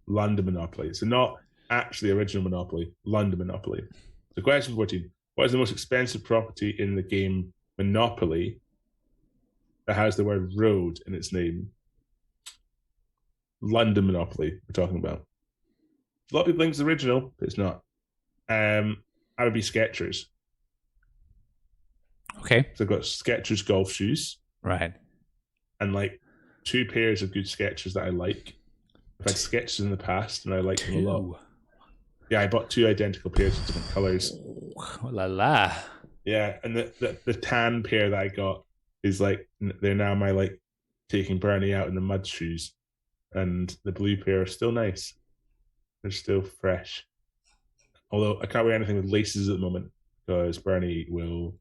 London Monopoly. So not actually original Monopoly, London Monopoly. So question 14. What is the most expensive property in the game Monopoly that has the word road in its name? London Monopoly we're talking about. A lot of people think it's original, but it's not. I would be Skechers. Okay. So I've got Skechers golf shoes. Right. And like 2 pairs of good Skechers that I like. I've had Skechers in the past and I like them a lot. Yeah, I bought 2 identical pairs of different colours. Oh, la la. Yeah, and the tan pair that I got is like, they're now my like taking Bernie out in the mud shoes. And the blue pair are still nice. They're still fresh. Although I can't wear anything with laces at the moment because Bernie will,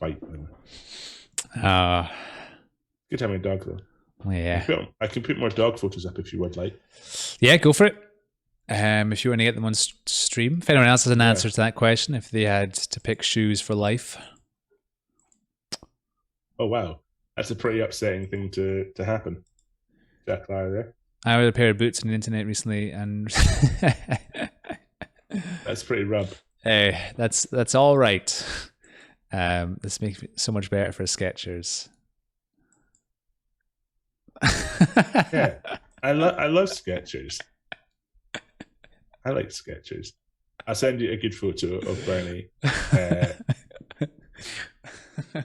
bite them. Good having a dog though. Yeah. I can put more dog photos up if you would like. Yeah, go for it. If you want to get them on stream. If anyone else has an answer to that question, if they had to pick shoes for life. Oh, wow. That's a pretty upsetting thing to happen. Jack Lara there. I had a pair of boots on the internet recently and... That's pretty rub. Hey, that's all right. This makes me so much better for Skechers. Yeah, I love Skechers. I like Skechers. I'll send you a good photo of Bernie.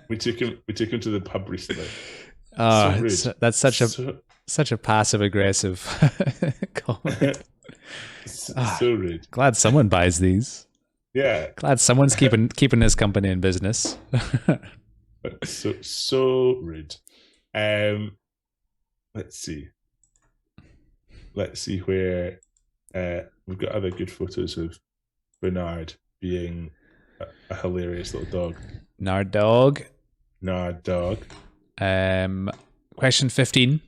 We took him to the pub recently. Oh, that's such a passive aggressive comment. Ah, So rude. glad someone buys these. Yeah, Glad someone's keeping this company in business. but so rude. Um, let's see. Let's see where we've got other good photos of Bernard being a hilarious little dog. Nard dog. Nard dog. Question 15.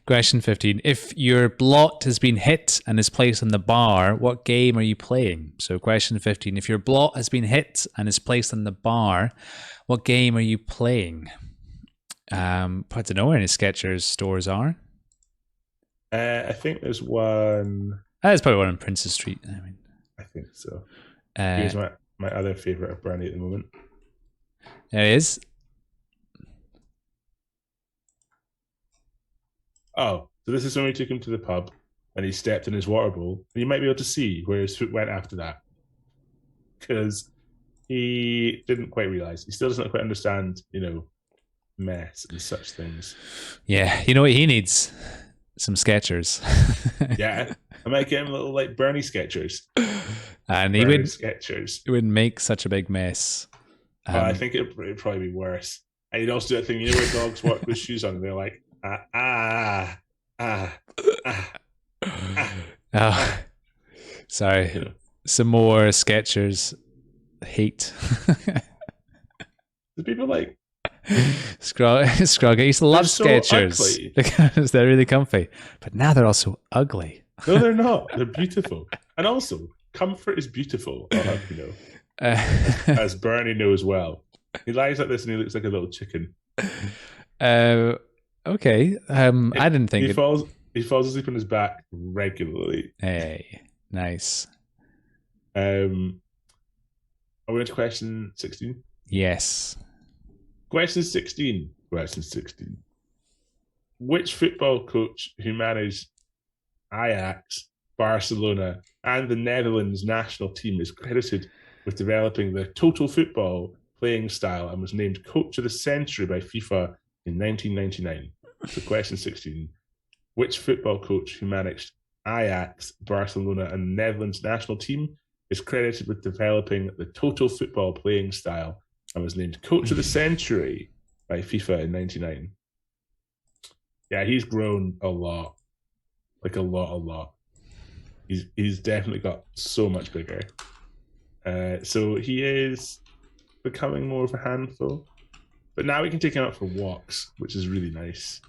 Question 15. If your blot has been hit and is placed on the bar, what game are you playing? So, question 15. If your blot has been hit and is placed on the bar, what game are you playing? I don't know where any Skechers stores are. I think there's one. There's probably one on Princess Street. I think so. Here's my other favorite of Bernie at the moment. There it is. Oh, so this is when we took him to the pub and he stepped in his water bowl. And you might be able to see where his foot went after that. Because he didn't quite realize. He still doesn't quite understand, mess and such things. Yeah, you know what he needs? Some Skechers. Yeah. I might get him little like Bernie Skechers. And he would make such a big mess. I think it'd probably be worse. And he'd also do that thing, where dogs walk with shoes on and they're like, Sorry. Some more Skechers hate. The people like Scrog. I used to love Skechers so because they're really comfy, but now they're also ugly. No, they're not. They're beautiful, and also comfort is beautiful. I'll have you know, as Bernie knows well. He lies like this and he looks like a little chicken. Okay. I didn't think he falls asleep on his back regularly. Hey, nice. Are we to question 16? Yes. Question 16. Which football coach who managed Ajax, Barcelona, and the Netherlands national team is credited with developing the total football playing style and was named Coach of the Century by FIFA in 1999? So question 16. Which football coach who managed Ajax, Barcelona, and the Netherlands national team is credited with developing the total football playing style and was named Coach of the Century by FIFA in 99? Yeah, he's grown a lot. Like a lot. He's definitely got so much bigger. So he is becoming more of a handful. But now we can take him out for walks, which is really nice.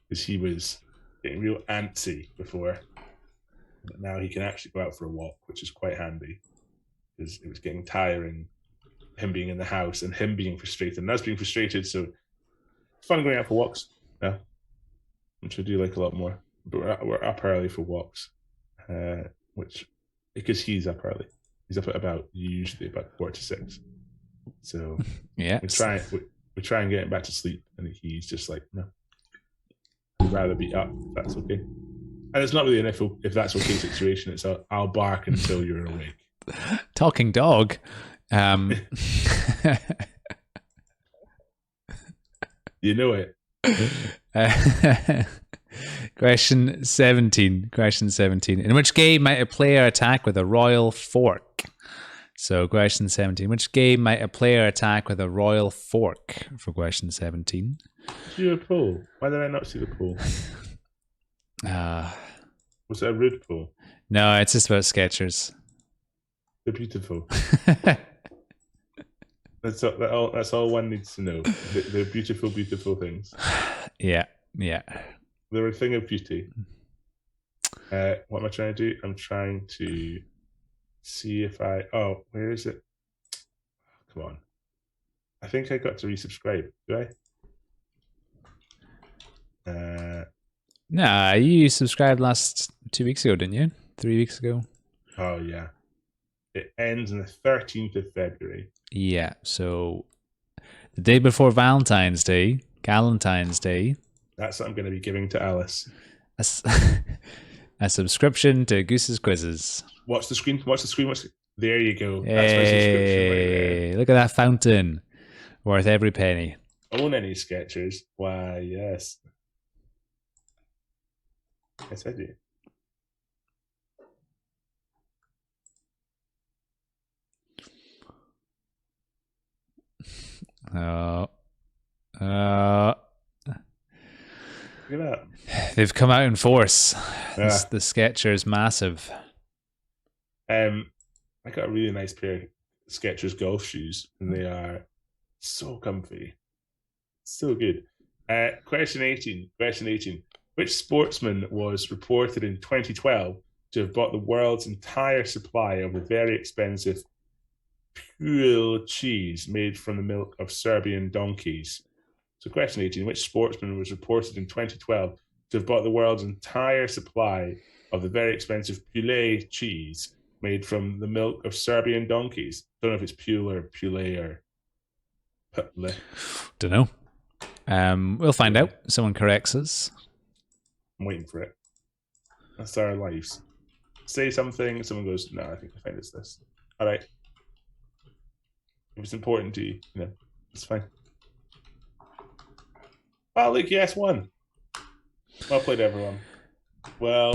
Because he was getting real antsy before. But now he can actually go out for a walk, which is quite handy. Because it was getting tiring, him being in the house and him being frustrated and us being frustrated. So fun going out for walks. Yeah. Which I do like a lot more. But we're up early for walks. Which, because he's up early. He's up at usually about 4 to 6. So yeah, we try and get him back to sleep, and he's just like, no, I'd rather be up. If that's okay. And it's not really an if that's okay situation. It's I'll bark until you're awake. Talking dog. You know it. Question 17. In which game might a player attack with a royal fork? So, question 17. Which game might a player attack with a royal fork? For question 17. Do a poll? Why did I not see the poll? Was it a rude poll? No, it's just about Skechers. They're beautiful. That's all one needs to know. They're beautiful, beautiful things. Yeah. They're a thing of beauty. What am I trying to do? I'm trying to see if where is it? Come on. I think I got to resubscribe. Do I? Nah, you subscribed last 2 weeks ago, didn't you? 3 weeks ago? Oh, yeah. It ends on the 13th of February. Yeah, so the day before Valentine's Day, Galentine's Day. That's what I'm going to be giving to Alice. A subscription to Goose's Quizzes. Watch the screen. There you go. That's my subscription right there. Look at that fountain. Worth every penny. Own any Skechers? Why, yes. Yes, I do. Oh. Uh, Look at they've come out in force. that. The Skechers massive. I got a really nice pair of Skechers golf shoes, and they are so comfy. So good. Question 18. Question 18. Which sportsman was reported in 2012 to have bought the world's entire supply of the very expensive Pule cheese made from the milk of Serbian donkeys? So, question 18. Which sportsman was reported in 2012 to have bought the world's entire supply of the very expensive Pule cheese made from the milk of Serbian donkeys? Don't know if it's Pule or Pule or Pule. Don't know. We'll find out. Someone corrects us. I'm waiting for it. That's our lives. Say something, someone goes, no, I think I find it's this. All right. If it's important to you, it's fine. Oh, look, yes, one. Well played, everyone. Well,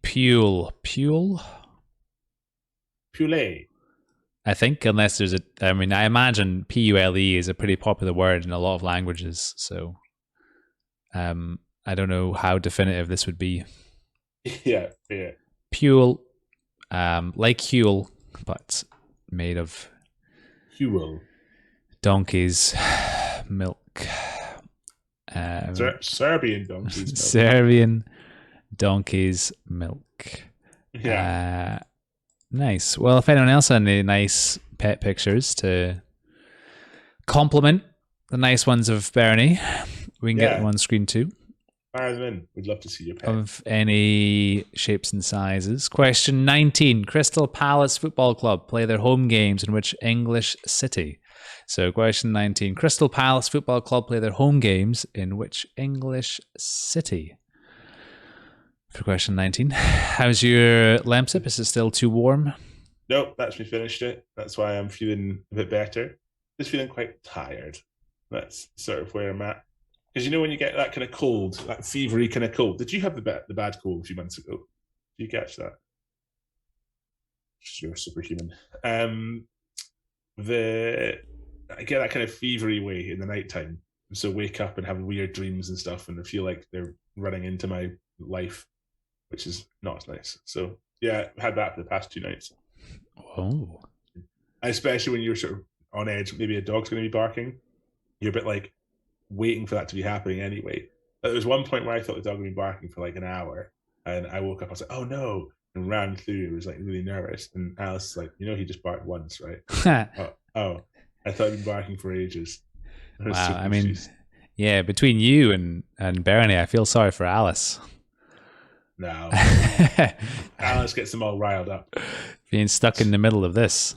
Pule. Pule. I think, unless there's I imagine Pule is a pretty popular word in a lot of languages. So, I don't know how definitive this would be. Yeah. Pule, like Huel, but made of Huel. Donkey's milk. Serbian donkeys milk. Serbian donkey's milk. Yeah. Nice. Well, if anyone else had any nice pet pictures to compliment the nice ones of Bernie, we can get them on screen too. Fire them in. We'd love to see your pet. Of any shapes and sizes. Question 19. Crystal Palace Football Club play their home games in which English city? So question 19. Crystal Palace Football Club play their home games in which English city? For question 19. How's your Lemsip? Is it still too warm? Nope, that's me finished it. That's why I'm feeling a bit better. Just feeling quite tired. That's sort of where I'm at. Because when you get that kind of cold, that fevery kind of cold. Did you have the bad cold a few months ago? Did you catch that? You're superhuman. I get that kind of fevery way in the nighttime. So wake up and have weird dreams and stuff, and I feel like they're running into my life, which is not nice. So yeah, I had that for the past 2 nights. Oh. Especially when you're sort of on edge, maybe a dog's going to be barking. You're a bit like waiting for that to be happening anyway. But there was one point where I thought the dog would be barking for like an hour, and I woke up, I was like, oh no, and ran through. I was like really nervous, and Alice was like, he just barked once, right? oh, I thought he'd been barking for ages. Wow, yeah, between you and Bernie, I feel sorry for Alice. No. Alice gets them all riled up. Being stuck in the middle of this.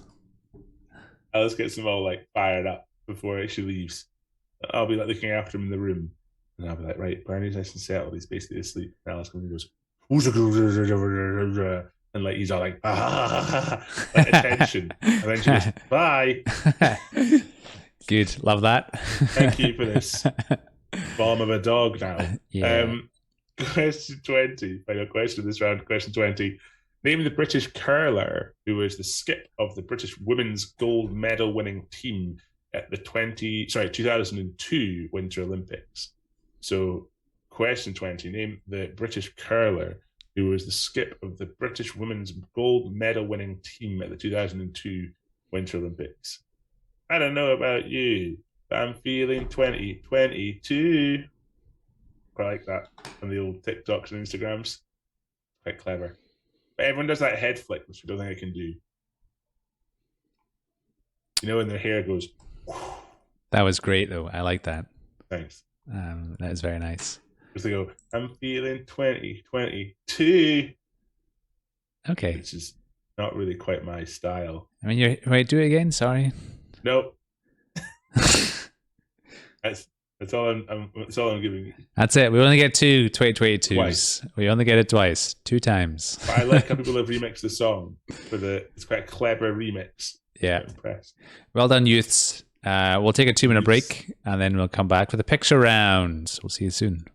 Alice gets them all like fired up before she leaves. I'll be like looking after him in the room, and I'll be like, right, Bernie's nice and settled. He's basically asleep. And Alice comes and goes, and like he's all like, like attention. And then she goes, bye. Good, love that. Thank you for this bomb of a dog now. Yeah. Question 20, final question of this round. Question 20. Name the British curler who was the skip of the British women's gold medal winning team at the 2002 Winter Olympics. So, question 20. Name the British curler who was the skip of the British women's gold medal winning team at the 2002 Winter Olympics. I don't know about you, but I'm feeling 2022. Quite like that on the old TikToks and Instagrams. Quite clever. But everyone does that head flick, which I don't think I can do. When their hair goes. That was great, though. I like that. Thanks. That is very nice. Because they go, I'm feeling 2022. Okay. Which is not really quite my style. You're right. Do it again. Sorry. Nope. That's all I'm giving you. That's it. We only get 2 2022s. Twice. We only get it twice. 2 times. But I like how people have remixed the song it's quite a clever remix. Yeah. I'm impressed. Well done, youths. We'll take a 2-minute break and then we'll come back with a picture round. We'll see you soon.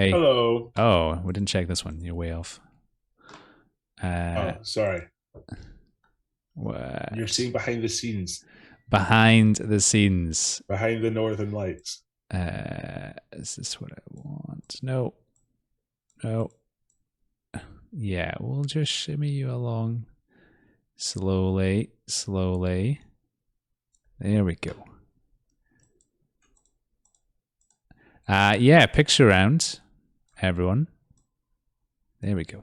Hey. Hello. Oh, we didn't check this one. You're way off. Oh, sorry. What? You're seeing behind the scenes, Behind the scenes. behind the Northern Lights. Is this what I want? No. No. Yeah, we'll just shimmy you along. Slowly, slowly. There we go. Yeah, picture round, everyone. There we go.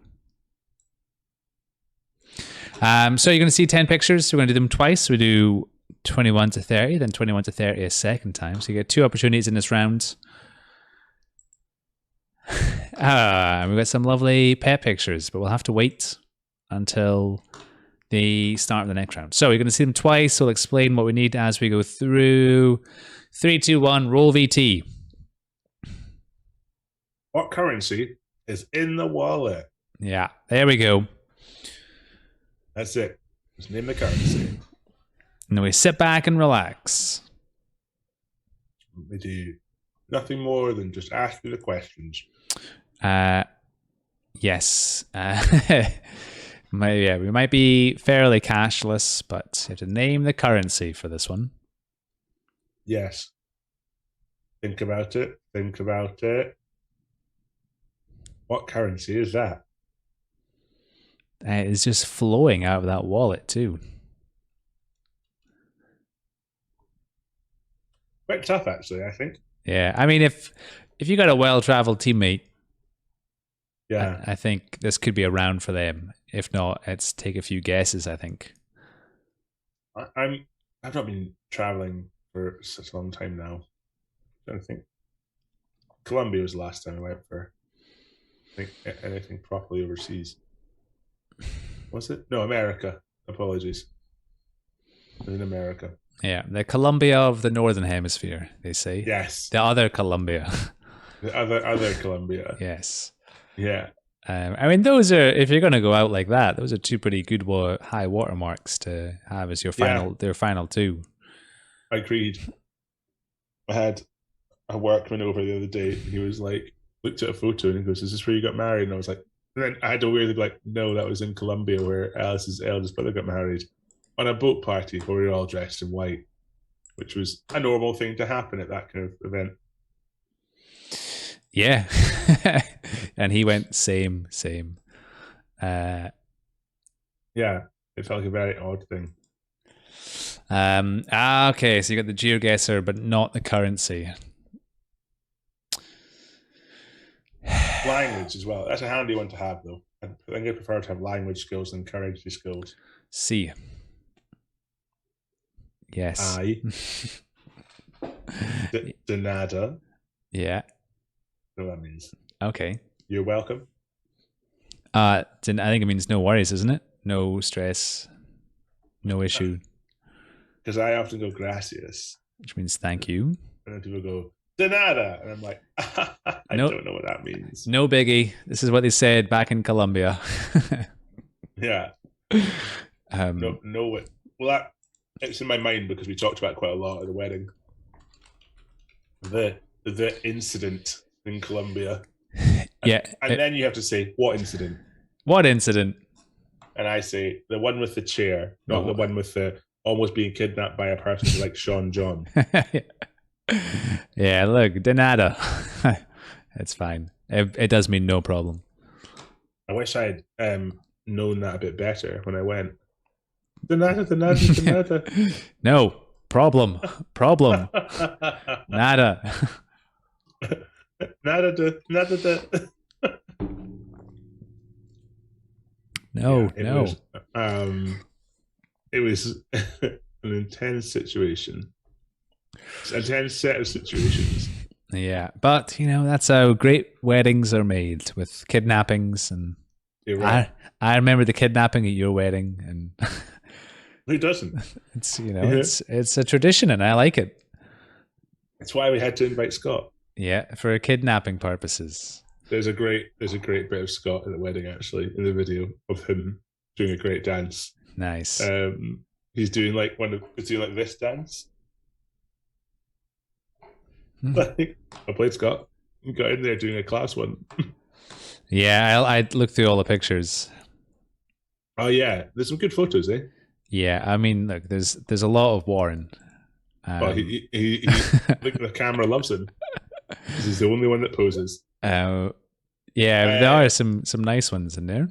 So you're going to see 10 pictures. We're going to do them twice. We do 21 to 30, then 21 to 30 a second time. So you get 2 opportunities in this round. We've got some lovely pet pictures, but we'll have to wait until the start of the next round. So you're going to see them twice. So we'll explain what we need as we go through. 3, 2, 1, roll VT. What currency is in the wallet? Yeah, there we go. That's it. Just name the currency. And then we sit back and relax. We do nothing more than just ask you the questions. Yes. We might be fairly cashless, but you have to name the currency for this one. Yes. Think about it. Think about it. What currency is that? It's just flowing out of that wallet too. Quite tough, actually, I think. Yeah, I mean, if you got a well-traveled teammate, Yeah. I think this could be a round for them. If not, let's take a few guesses. I think. I've not been traveling for such a long time now. I don't think Colombia was the last time I went for anything properly overseas. Was it? No, America. Apologies. It was in America. Yeah, the Colombia of the Northern Hemisphere, they say. Yes. The other Colombia. The other Colombia. Yes. Yeah. I mean, those are, if you're going to go out like that, those are 2 pretty good high watermarks to have as your their final 2. Agreed. I had a workman over the other day. He was like, looked at a photo and he goes, "Is this where you got married?" And I was like, and then I had to weirdly be like, "No, that was in Colombia where Alice's eldest brother got married on a boat party where we were all dressed in white," which was a normal thing to happen at that kind of event. Yeah. And he went same. Yeah, it felt like a very odd thing. Okay, so you got the GeoGuessr, but not the currency. Language as well. That's a handy one to have, though. I think I prefer to have language skills than currency skills. C. Yes. I. De nada. Yeah. I know what that means. Okay. You're welcome. I think it means no worries, isn't it? No stress, no issue. Because I often go gracias, which means thank you. And then people go de nada, and I'm like, I don't know what that means. No biggie. This is what they said back in Colombia. Yeah. No. Well, it's in my mind because we talked about it quite a lot at the wedding. The incident in Colombia. Yeah. And then you have to say, what incident? What incident? And I say, the one with the chair, not the one with the almost being kidnapped by a person like Sean John. Yeah, look, de nada. It's fine. It does mean no problem. I wish I had known that a bit better when I went. De nada. No, problem. Nada. Nada. No. It was an intense situation. It's an intense set of situations. Yeah, but that's how great weddings are made, with kidnappings. And right. I remember the kidnapping at your wedding, and who doesn't? It's it's a tradition, and I like it. That's why we had to invite Scott. Yeah, for kidnapping purposes. There's a great bit of Scott at the wedding, actually, in the video of him doing a great dance. Nice. He's doing he's doing this dance. I played Scott. got in there doing a class one. Yeah, I looked through all the pictures. Oh yeah, there's some good photos, eh? Yeah, I mean, look, there's a lot of Warren. Well, the camera loves him because he's the only one that poses. Uh, yeah, there are some nice ones in there.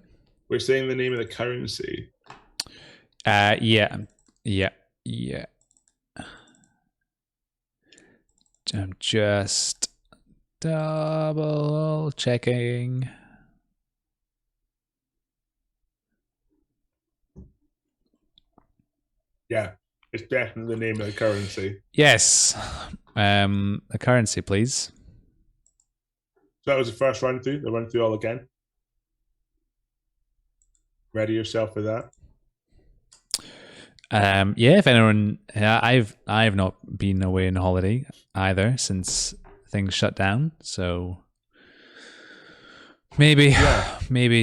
We're saying the name of the currency. Yeah. I'm just double checking. Yeah, it's definitely the name of the currency. Yes. The currency, please. So that was the first run through. The run through all again. Ready yourself for that. Yeah, if anyone, I've not been away on holiday either since things shut down. So maybe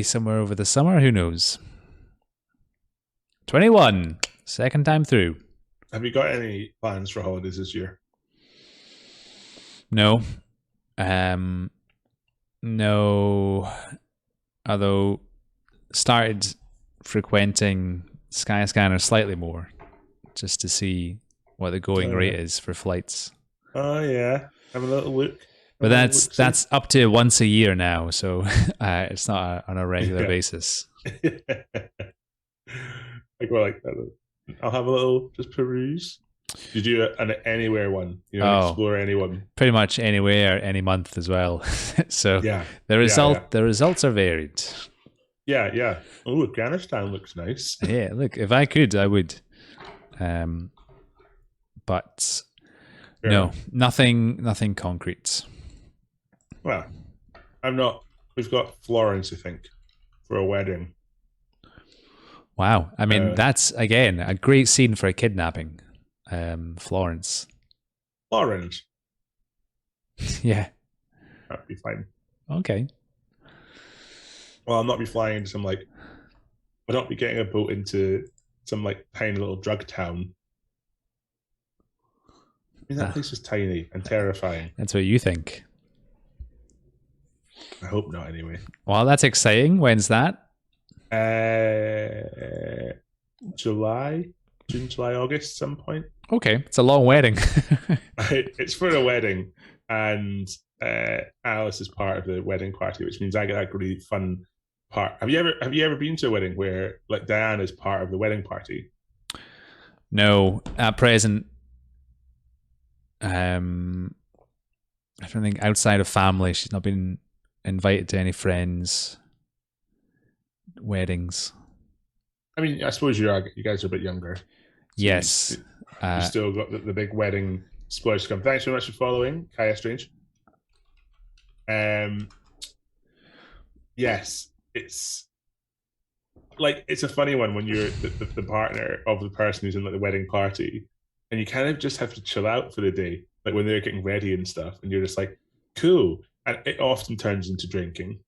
somewhere over the summer. Who knows? 21, second time through. Have you got any plans for holidays this year? No. No. Although started frequenting Skyscanner slightly more, just to see what the going rate is for flights. Oh yeah, have a little look. But that's up to once a year now, so it's not on a regular basis. I go like that. I'll have a little just peruse. You do an anywhere one, explore anyone. Pretty much anywhere, any month as well. So yeah, the results are varied. Yeah. Oh, Afghanistan looks nice. Yeah, look, if I could, I would. But sure. No, nothing concrete. Well, I'm not. We've got Florence, I think, for a wedding. Wow, I mean that's again a great scene for a kidnapping. Florence. Yeah, that'd be fine. Okay. Well, I'll not be flying into some I'll not be getting a boat into some tiny little drug town. I mean, that place is tiny and terrifying. That's what you think. I hope not, anyway. Well, that's exciting. When's that? June, July, August, some point. Okay, it's a long wedding. It's for a wedding, and Alice is part of the wedding party, which means I get that really fun part. Have you ever been to a wedding where Diane is part of the wedding party? No, at present. I don't think outside of family, she's not been invited to any friends' weddings. I mean, I suppose you guys are a bit younger. So yes. You still got the big wedding splurge to come. Thanks very much for following, Kaya Strange. Yes, it's a funny one when you're the partner of the person who's in the wedding party, and you kind of just have to chill out for the day, when they're getting ready and stuff, and you're just cool. And it often turns into drinking.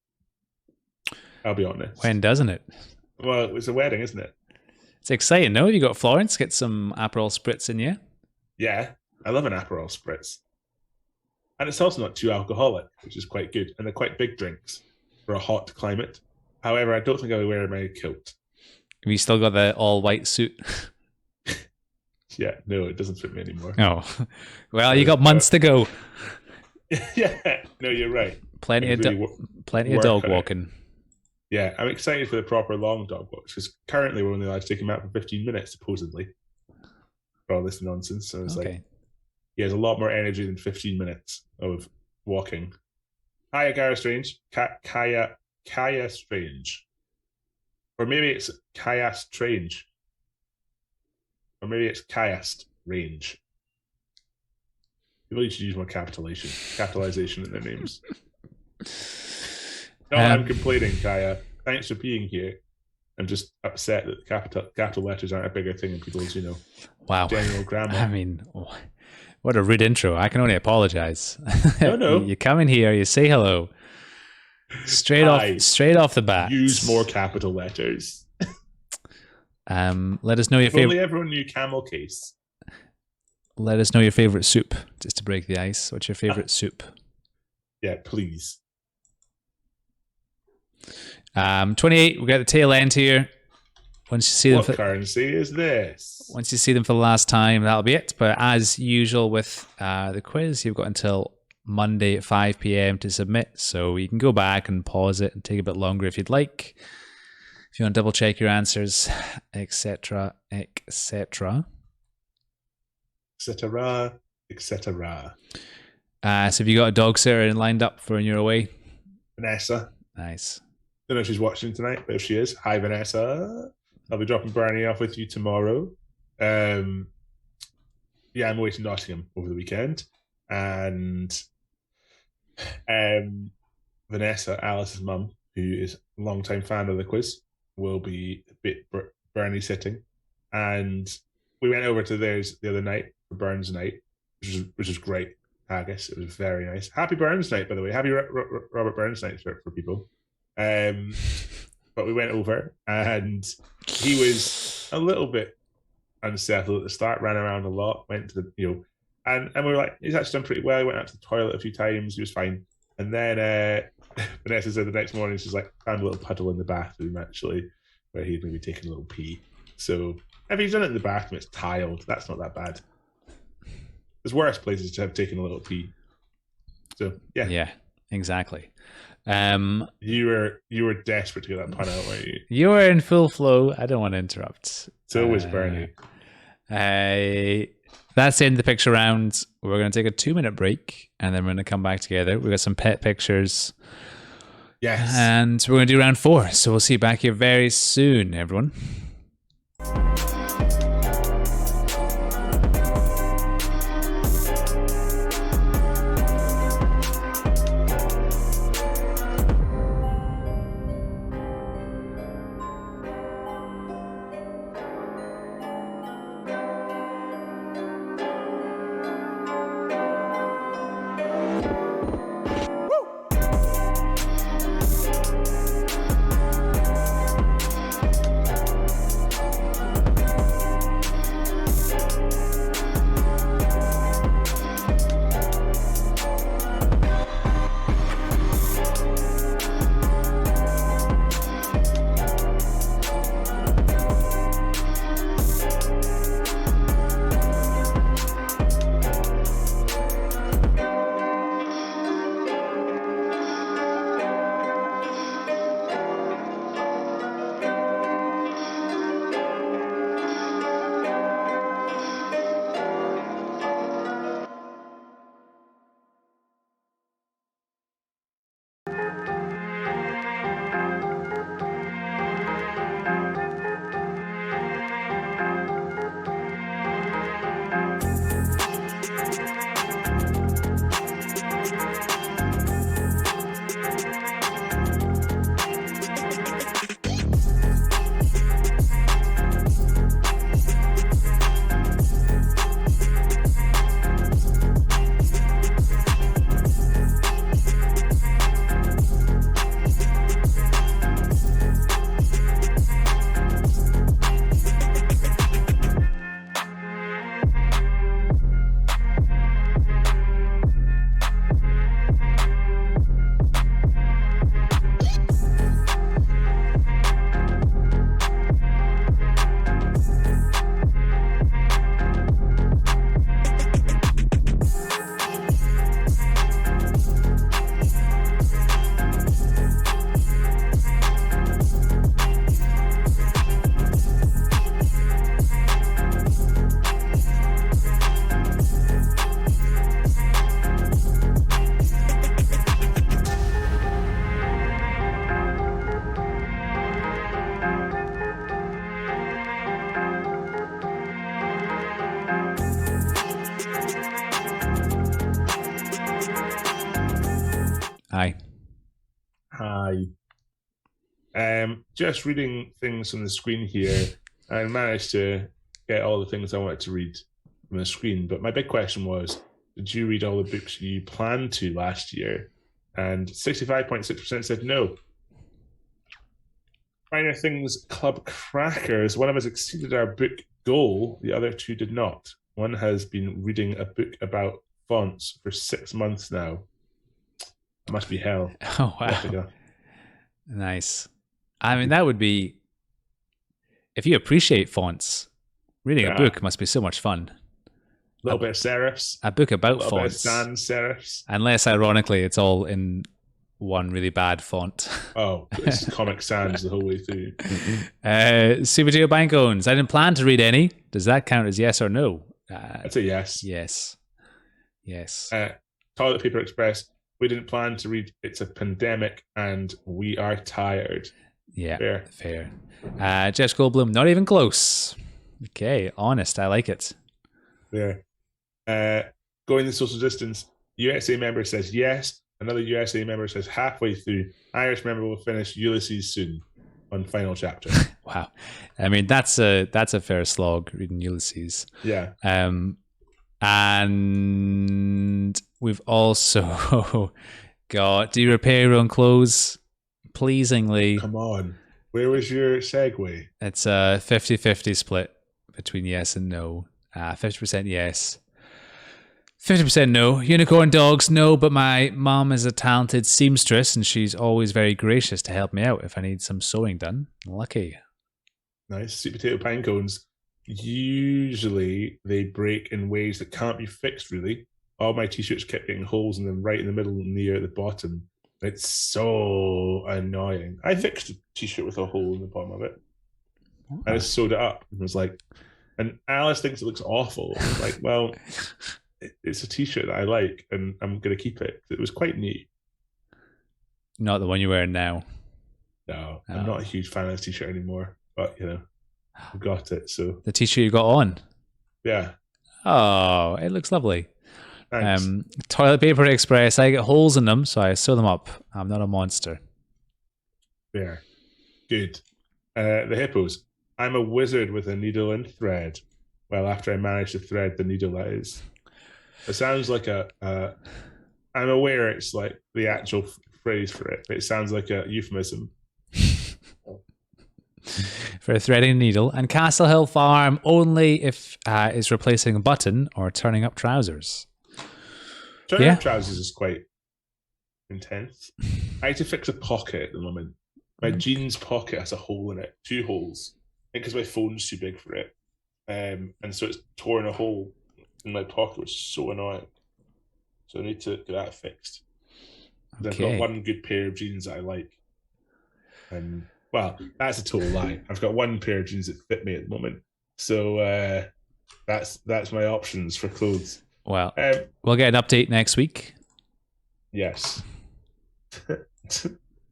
I'll be honest. When doesn't it? Well, it's a wedding, isn't it? It's exciting, no? You got Florence, get some Aperol Spritz in you. Yeah, I love an Aperol Spritz. And it's also not too alcoholic, which is quite good. And they're quite big drinks for a hot climate. However, I don't think I'll wear my kilt. Have you still got the all-white suit? Yeah, no, it doesn't fit me anymore. Oh. Well, you got months to go. Yeah, no, you're right. Plenty of dog walking. Yeah, I'm excited for the proper long dog walks, because currently we're only allowed to take him out for 15 minutes, supposedly, for all this nonsense. So it's he has a lot more energy than 15 minutes of walking. Hiya, Kaya Strange. Kaya Strange. Or maybe it's Kaya Strange. Or maybe it's Kayast Range. People need to use more capitalization in their names. No, I'm complaining, Kaya. Thanks for being here. I'm just upset that capital letters aren't a bigger thing in people's, general grammar. I mean, what a rude intro. I can only apologize. No. You come in here, you say hello. Straight off the bat. Use more capital letters. Let us know your favorite. Only everyone knew camel case. Let us know your favorite soup, just to break the ice. What's your favorite soup? Yeah, please. 28, we got the tail end here. Once you see What them, currency is this? once you see them for the last time, that'll be it. But as usual with the quiz, you've got until Monday at 5 p.m. to submit. So you can go back and pause it and take a bit longer if you'd like. If you want to double check your answers, etc., etc. Etc. Etc. So have you got a dog sitter lined up for when you're away? Vanessa. Nice. Don't know if she's watching tonight, but if she is, hi Vanessa. I'll be dropping Bernie off with you tomorrow. I'm away to Nottingham over the weekend, and Vanessa, Alice's mum, who is a long-time fan of the quiz, will be a bit Bernie sitting, and we went over to theirs the other night for Burns night, which was great. Haggis, it was very nice. Happy Burns night, by the way. Happy Robert Burns night for people. But we went over, and he was a little bit unsettled at the start. Ran around a lot, went to the and we were like, he's actually done pretty well. He went out to the toilet a few times. He was fine. And then Vanessa said the next morning she's like, found a little puddle in the bathroom actually, where he'd maybe taken a little pee. So if he's done it in the bathroom, it's tiled. That's not that bad. There's worse places to have taken a little pee. So yeah, exactly. You were desperate to get that pun out, weren't you? You were in full flow. I don't want to interrupt. So was Bernie. That's the end of the picture round. We're going to take a 2-minute break, and then we're going to come back together. We've got some pet pictures. Yes. And we're going to do round 4. So we'll see you back here very soon, everyone. Hi. Hi. Just reading things from the screen here. I managed to get all the things I wanted to read from the screen, but my big question was, did you read all the books you planned to last year? And 65.6% said no. Finer Things Club Crackers. One of us exceeded our book goal. The other two did not. One has been reading a book about fonts for 6 months now. It must be hell. Oh, Off we wow. go. Nice. I mean, that would be, if you appreciate fonts, reading a Yeah. book must be so much fun. A little bit of serifs. A book A about little bit of fonts. sans serifs. Unless, ironically, it's all in one really bad font. Oh, it's Comic Sans the whole way through. Super Geo Bankbones. I didn't plan to read any. Does that count as yes or no? I'd say yes. Yes. Yes. Toilet Paper Express. We didn't plan to read It's a Pandemic and We Are Tired. Yeah. Fair. Jeff Goldblum, not even close. Okay, honest. I like it. Fair. Going the social distance. USA member says yes. Another USA member says halfway through. Irish member will finish Ulysses soon on final chapter. Wow. I mean, that's a fair slog reading Ulysses. Yeah. And we've also got, do you repair your own clothes? Pleasingly. Come on. Where was your segue? It's a 50-50 split between yes and no. 50% yes. 50% no. Unicorn dogs, no, but my mom is a talented seamstress and she's always very gracious to help me out if I need some sewing done. Lucky. Nice. Sweet potato pine cones. Usually they break in ways that can't be fixed, really. All my t-shirts kept getting holes in them right in the middle and near the bottom. It's so annoying. I fixed a t-shirt with a hole in the bottom of it. I just sewed it up and was like, and Alice thinks it looks awful. I'm like, well, it's a t-shirt that I like and I'm going to keep it. It was quite neat. Not the one you're wearing now. No, I'm not a huge fan of this t-shirt anymore, but you know, I got it. So the t-shirt you got on? Yeah. Oh, it looks lovely. Thanks. Toilet Paper Express. I get holes in them, so I sew them up. I'm not a monster. Fair. Good. The hippos. I'm a wizard with a needle and thread. Well, after I manage to thread the needle, that is. It sounds like I'm aware it's like the actual phrase for it, but it sounds like a euphemism. For threading a needle. And Castle Hill Farm only if it's replacing a button or turning up trousers. Turning up trousers is quite intense. I had to fix a pocket at the moment. My jeans pocket has a hole in it, 2 holes. I think because my phone's too big for it. And so it's torn a hole in my pocket, which is so annoying. So I need to get that fixed. Okay. I've got one good pair of jeans that I like. And well, that's a total lie. I've got one pair of jeans that fit me at the moment. So that's my options for clothes. Well, we'll get an update next week. Yes.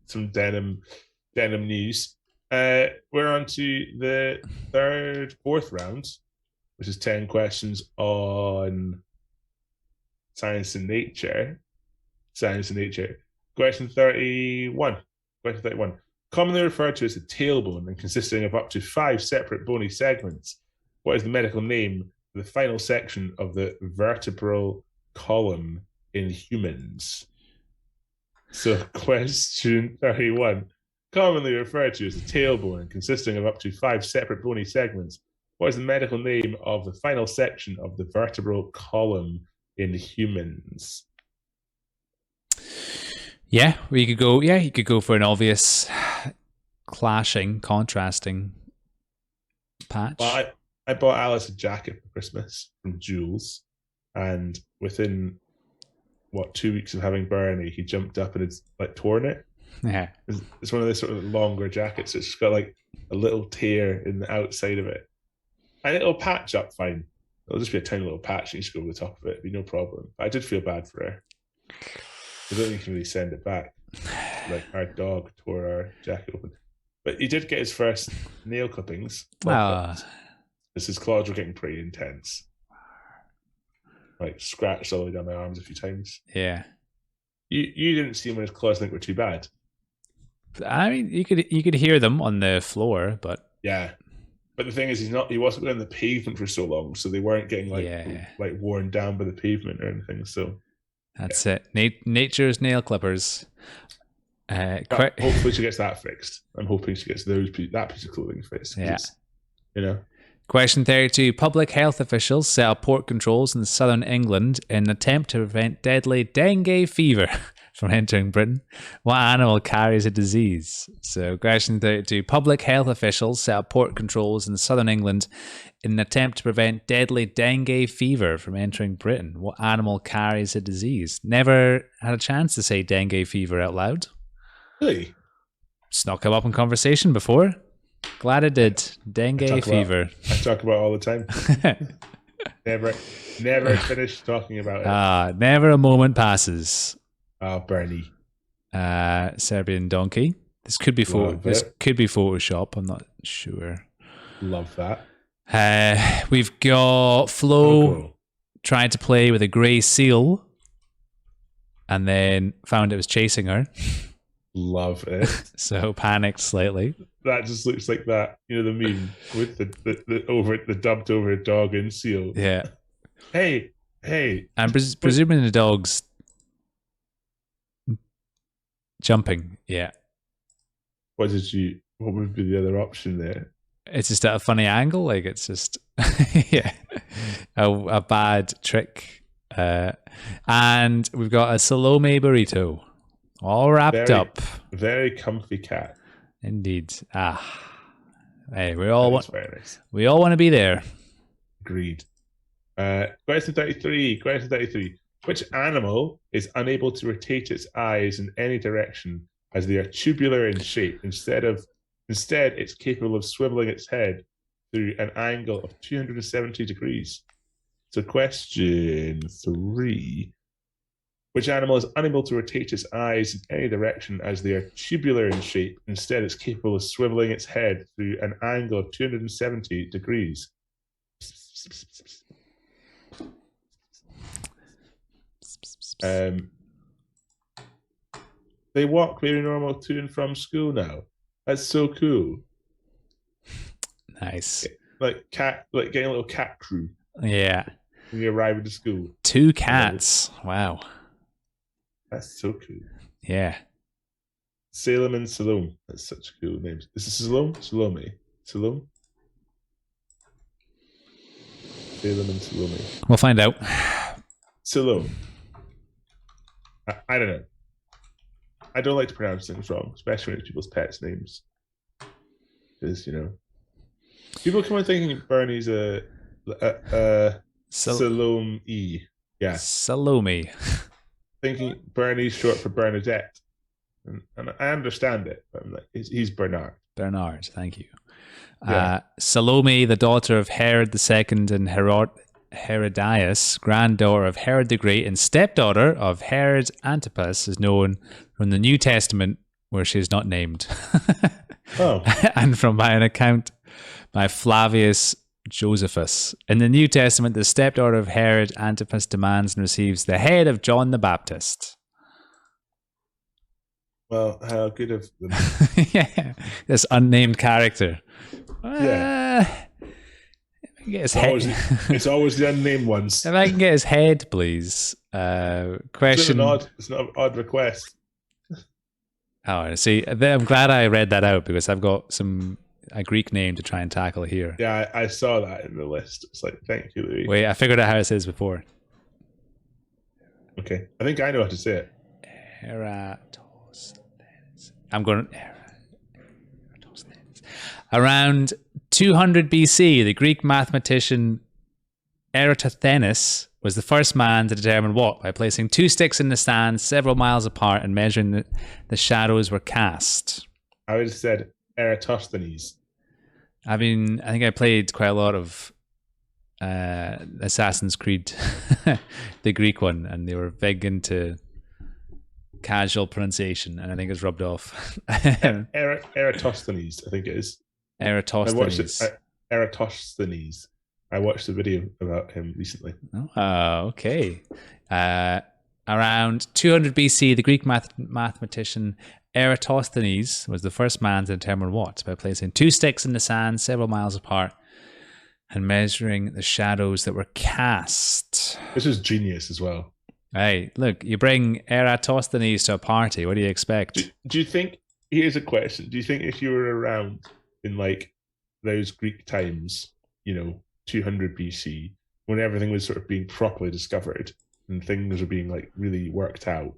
Some denim news. We're on to the fourth round, which is 10 questions on science and nature. Question 31. Commonly referred to as the tailbone and consisting of up to 5 separate bony segments. What is the medical name for the final section of the vertebral column in humans? So question 31. Commonly referred to as the tailbone and consisting of up to 5 separate bony segments. What is the medical name of the final section of the vertebral column in humans? Yeah, you could go for an obvious contrasting patch. Well, I bought Alice a jacket for Christmas from Jules, and within 2 weeks of having Bernie, he jumped up and had like torn it. Yeah, it's one of those sort of longer jackets. It's got like a little tear in the outside of it, and it'll patch up fine. It'll just be a tiny little patch that you just go over the top of it. It'll be no problem. But I did feel bad for her. I don't think you can really send it back. Like our dog tore our jacket open, but he did get his first nail clippings. Because his claws were getting pretty intense. Like scratched all the way down my arms a few times. Yeah. You didn't see him when his claws think were too bad. I mean, you could hear them on the floor, but yeah. But the thing is, he wasn't on the pavement for so long, so they weren't getting like worn down by the pavement or anything. So that's it. Nature's nail clippers. Hopefully she gets that fixed. I'm hoping she gets that piece of clothing fixed. Yeah. You know. Question 32. Public health officials set up port controls in southern England in an attempt to prevent deadly dengue fever from entering Britain? What animal carries a disease? So, question 32. Public health officials set up port controls in southern England in an attempt to prevent deadly dengue fever from entering Britain. What animal carries a disease? Never had a chance to say dengue fever out loud. Really? It's not come up in conversation before. Glad it did. Dengue fever. I talk about it all the time. Never finished talking about it. Never a moment passes. Oh, Bernie. Serbian donkey. This could be Photoshop. I'm not sure. Love that. We've got Flo trying to play with a grey seal, and then found it was chasing her. Love it. So panicked slightly. That just looks like that, the meme with the dubbed over dog and seal. Yeah. Hey. I'm presuming the dog's jumping. Yeah. What would be the other option there? It's just at a funny angle. Like it's just, yeah, a bad trick. And we've got a Salome burrito all wrapped up. Very comfy cat. Indeed. Hey, we all want to be there. Agreed. Question 33. Which animal is unable to rotate its eyes in any direction as they are tubular in shape? Instead, it's capable of swiveling its head through an angle of 270 degrees. So question 3. Which animal is unable to rotate its eyes in any direction as they are tubular in shape? Instead, it's capable of swiveling its head through an angle of 270 degrees. They walk very normal to and from school now. That's so cool. Nice. Like getting a little cat crew. Yeah. When you arrive at the school. 2 cats. Wow. That's so cool. Yeah. Salem and Salome. That's such cool names. Is this Salome? Salome. Salome? Salem and Salome. We'll find out. Salome. I don't know. I don't like to pronounce things wrong, especially when it's people's pets' names. Because, people come on thinking Bernie's a Salome. Yeah. Salome. Thinking Bernie's short for Bernadette. And I understand it, but I'm like, he's Bernard. Bernard, thank you. Yeah. Salome, the daughter of Herod II and Herodias, granddaughter of Herod the Great and stepdaughter of Herod Antipas, is known from the New Testament, where she is not named. And from by an account by Flavius Josephus. In the New Testament, the stepdaughter of Herod Antipas demands and receives the head of John the Baptist. Well, how good of them. Yeah, this unnamed character. Yeah. Get his head. It's always the unnamed ones. If I can get his head, please. Question. It's not an odd request. Oh, see, I'm glad I read that out because I've got a Greek name to try and tackle here. Yeah, I saw that in the list. It's like, thank you, Louis. Wait, I figured out how it says before. Okay, I think I know how to say it. Eratosthenes. I'm going. Eratosthenes. Around 200 BC, the Greek mathematician Eratosthenes was the first man to determine what? By placing 2 sticks in the sand several miles apart and measuring the shadows were cast. I would have said Eratosthenes. I think I played quite a lot of Assassin's Creed, the Greek one, and they were big into casual pronunciation, and I think it's rubbed off. Eratosthenes, I think it is. Eratosthenes. Eratosthenes. I watched a video about him recently. Oh, okay. Around 200 BC, the Greek mathematician Eratosthenes was the first man to determine what? By placing 2 sticks in the sand several miles apart and measuring the shadows that were cast. This was genius as well. Hey, look, you bring Eratosthenes to a party. What do you expect? Do you think, here's a question. Do you think if you were around in like those Greek times, 200 BC, when everything was sort of being properly discovered and things were being like really worked out,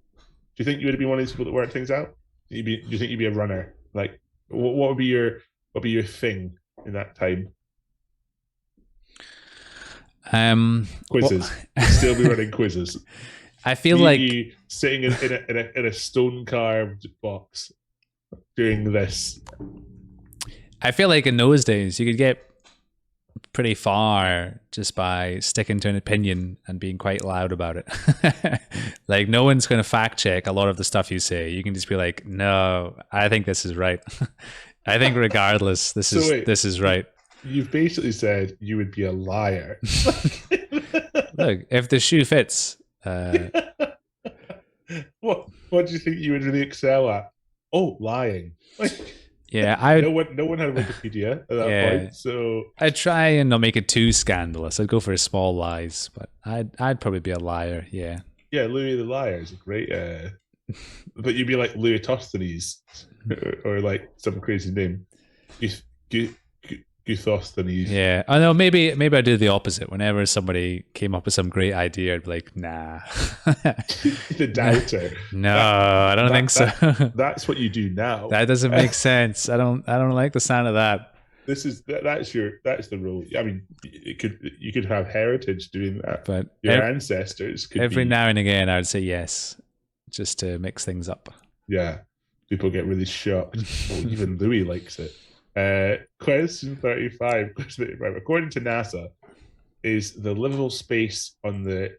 Do you think you would be one of these people that work things out? Do you think you'd be a runner? Like, what would be your thing in that time? Well, Quizzes. You'd still be running quizzes. I feel Me and like you sitting in a stone carved box doing this. in those days you could get pretty far just by sticking to an opinion and being quite loud about it. Like no one's going to fact check a lot of the stuff you say. You can just be like, "No, I think this is right. I think regardless, this is right." You've basically said you would be a liar. Look, if the shoe fits. What do you think you would really excel at? Oh, lying. Yeah, no one had Wikipedia at that point, so I'd try and not make it too scandalous. I'd go for small lies, but I'd probably be a liar. Yeah. Yeah, Louis the Liar is a great. But you'd be like Louis Tosthenes, or like some crazy name. Guthosthenes. Yeah. I know. Maybe I do the opposite. Whenever somebody came up with some great idea, I'd be like, nah. The doubter. No, I don't think so. That's what you do now. That doesn't make sense. I don't like the sound of that. That's the rule. I mean, you could have heritage doing that, but your ancestors could. Every now and again, I would say yes, just to mix things up. Yeah, people get really shocked. Well, even Louis likes it. Question 35. According to NASA, is the livable space on the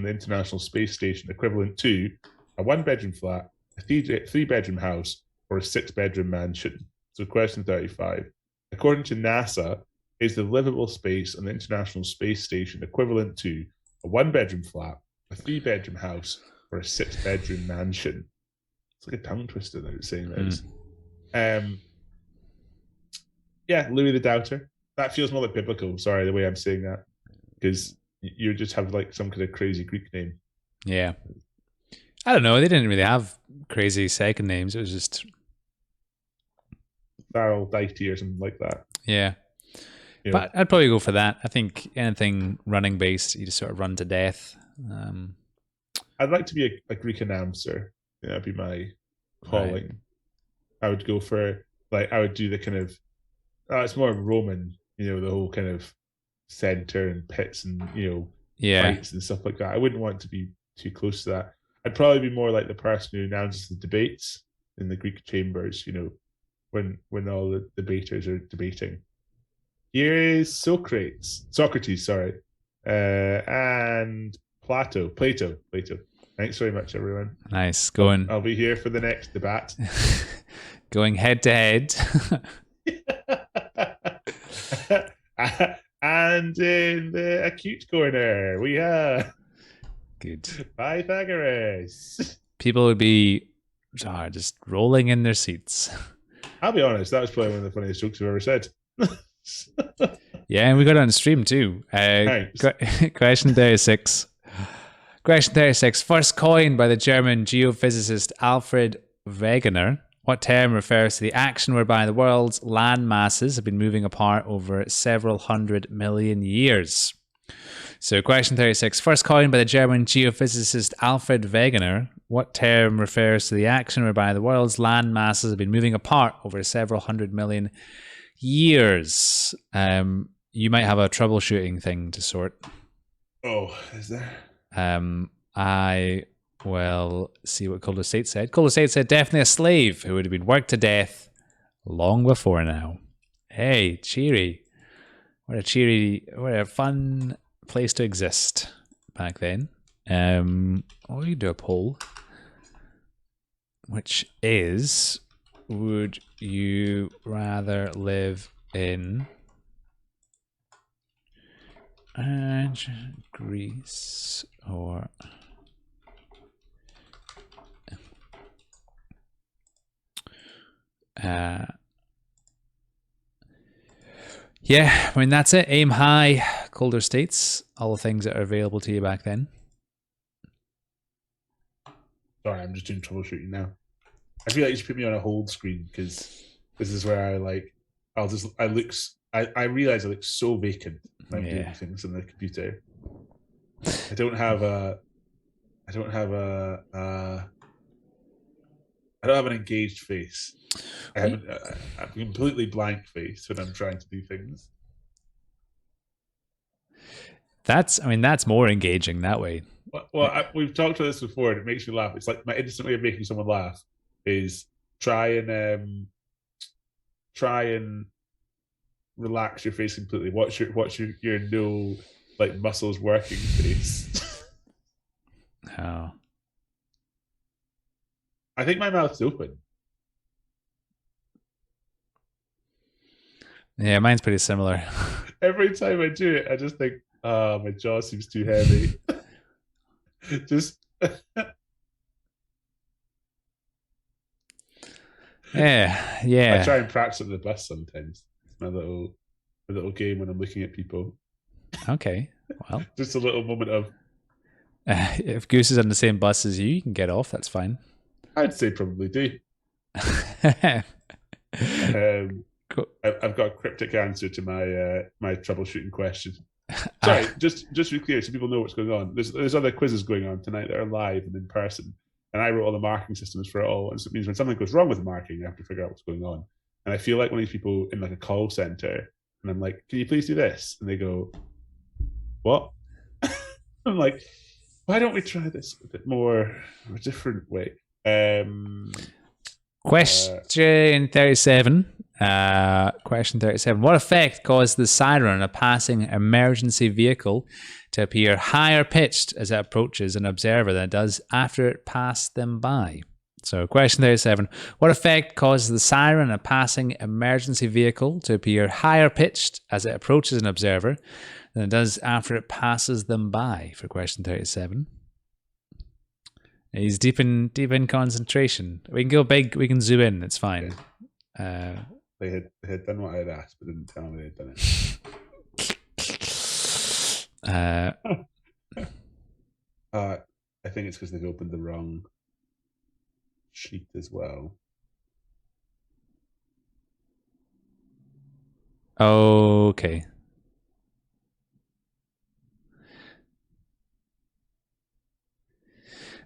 International Space Station equivalent to a 1-bedroom flat, a 3-bedroom house, or a 6-bedroom mansion? So question 35. According to NASA, is the livable space on the International Space Station equivalent to a 1-bedroom flat, a 3-bedroom house, or a 6-bedroom mansion? It's like a tongue twister that it's saying this. Yeah, Louis the Doubter. That feels more like biblical. Sorry, the way I'm saying that, because you just have like some kind of crazy Greek name. Yeah, I don't know. They didn't really have crazy second names. It was just Farrell Dighty or something like that. Yeah, but I'd probably go for that. I think anything running based, you just sort of run to death. I'd like to be a Greek announcer. Yeah, that'd be my calling. Right. I would go for I would do the kind of it's more Roman, the whole kind of center and pits and fights and stuff like that. I wouldn't want to be too close to that. I'd probably be more like the person who announces the debates in the Greek chambers. When all the debaters are debating. Here is Socrates, sorry, and Plato. Thanks very much, everyone. Nice. Going. I'll be here for the next debate. Going head to head. And in the acute corner, we have good Pythagoras. People would be just rolling in their seats. I'll be honest, that was probably one of the funniest jokes I've ever said. Yeah, and we got it on stream too. Question 36. Question 36. First coined by the German geophysicist Alfred Wegener, what term refers to the action whereby the world's land masses have been moving apart over several 100 million years? So question 36. First coined by the German geophysicist Alfred Wegener, what term refers to the action whereby the world's land masses have been moving apart over several 100 million years? You might have a troubleshooting thing to sort. Oh, is there? I will see what Calder State said. Calder State said definitely a slave who would have been worked to death long before now. Hey, cheery. What a fun place to exist back then. We do a poll, which is, would you rather live in Greece or yeah, I mean, that's it. Aim high, Calder States, all the things that are available to you back then. Sorry, I'm just doing troubleshooting now. I feel like you should put me on a hold screen because this is where I realize I look so vacant when I'm doing things on the computer. I don't have I don't have I don't have an engaged face. I have a completely blank face when I'm trying to do things. That's more engaging that way. We've talked about this before, and it makes me laugh. It's like my instant way of making someone laugh is try and try and relax your face completely. Watch your no like muscles working face. Oh. I think my mouth's open. Yeah, mine's pretty similar. Every time I do it, I just think, oh, my jaw seems too heavy. Just Yeah. I try and practice on the bus sometimes. It's my little game when I'm looking at people. Okay. Well, Just a little moment of if Goose is on the same bus as you can get off. That's fine. I'd say probably do. Cool. I've got a cryptic answer to my troubleshooting question. Sorry, just to be clear, so people know what's going on. There's other quizzes going on tonight that are live and in person, and I wrote all the marking systems for it all. And so it means when something goes wrong with the marking, you have to figure out what's going on. And I feel like one of these people in like a call center, and I'm like, "Can you please do this?" And they go, "What?" I'm like, "Why don't we try this a bit more, a different way?" Question 37. Question 37. What effect caused the siren on a passing emergency vehicle to appear higher pitched as it approaches an observer than it does after it passed them by? So, question 37. What effect causes the siren on a passing emergency vehicle to appear higher pitched as it approaches an observer than it does after it passes them by? For question 37. He's deep in concentration. We can go big. We can zoom in. It's fine. They had done what I had asked, but didn't tell me they'd done it. I think it's because they've opened the wrong sheet as well. Okay.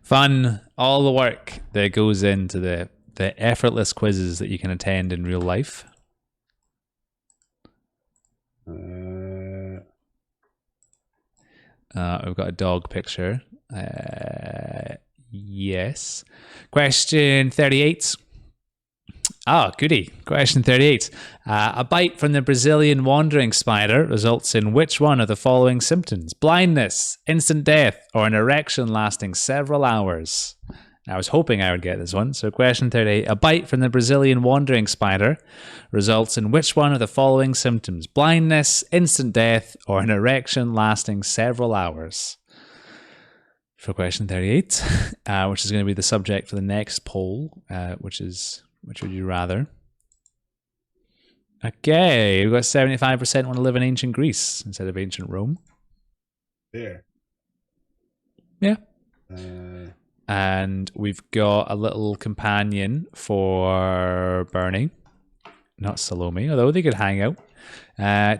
Fun. All the work that goes into the effortless quizzes that you can attend in real life. We've got a dog picture. Yes. Question 38. Goody. Question 38. A bite from the Brazilian wandering spider results in which one of the following symptoms? Blindness, instant death, or an erection lasting several hours? I was hoping I would get this one. So question 38. A bite from the Brazilian wandering spider results in which one of the following symptoms? Blindness, instant death, or an erection lasting several hours? For question 38, which is going to be the subject for the next poll, which would you rather? Okay, we've got 75% want to live in ancient Greece instead of ancient Rome. There. Yeah. And we've got a little companion for Bernie, not Salome, although they could hang out.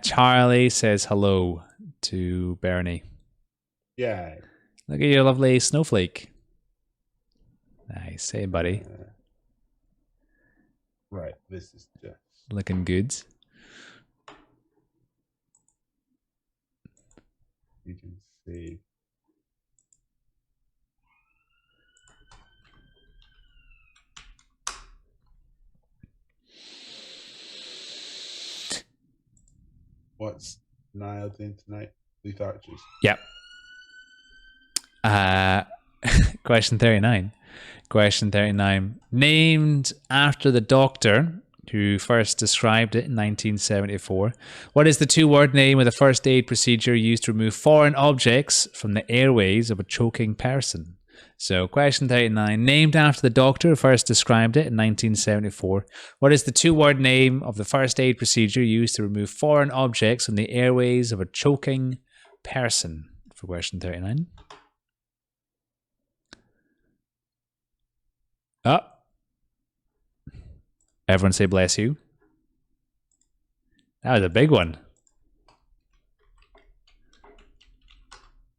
Charlie says hello to Bernie. Yeah. Look at your lovely snowflake. Nice. Hey, buddy. Right. This is just looking good. You can see. What's Niall doing tonight? Leaf Archers. Yep. Question 39. Question 39. Named after the doctor who first described it in 1974. What is the two-word name of the first aid procedure used to remove foreign objects from the airways of a choking person? So, question 39. Named after the doctor who first described it in 1974. What is the two-word name of the first aid procedure used to remove foreign objects from the airways of a choking person? For question 39. Everyone say bless you. That was a big one.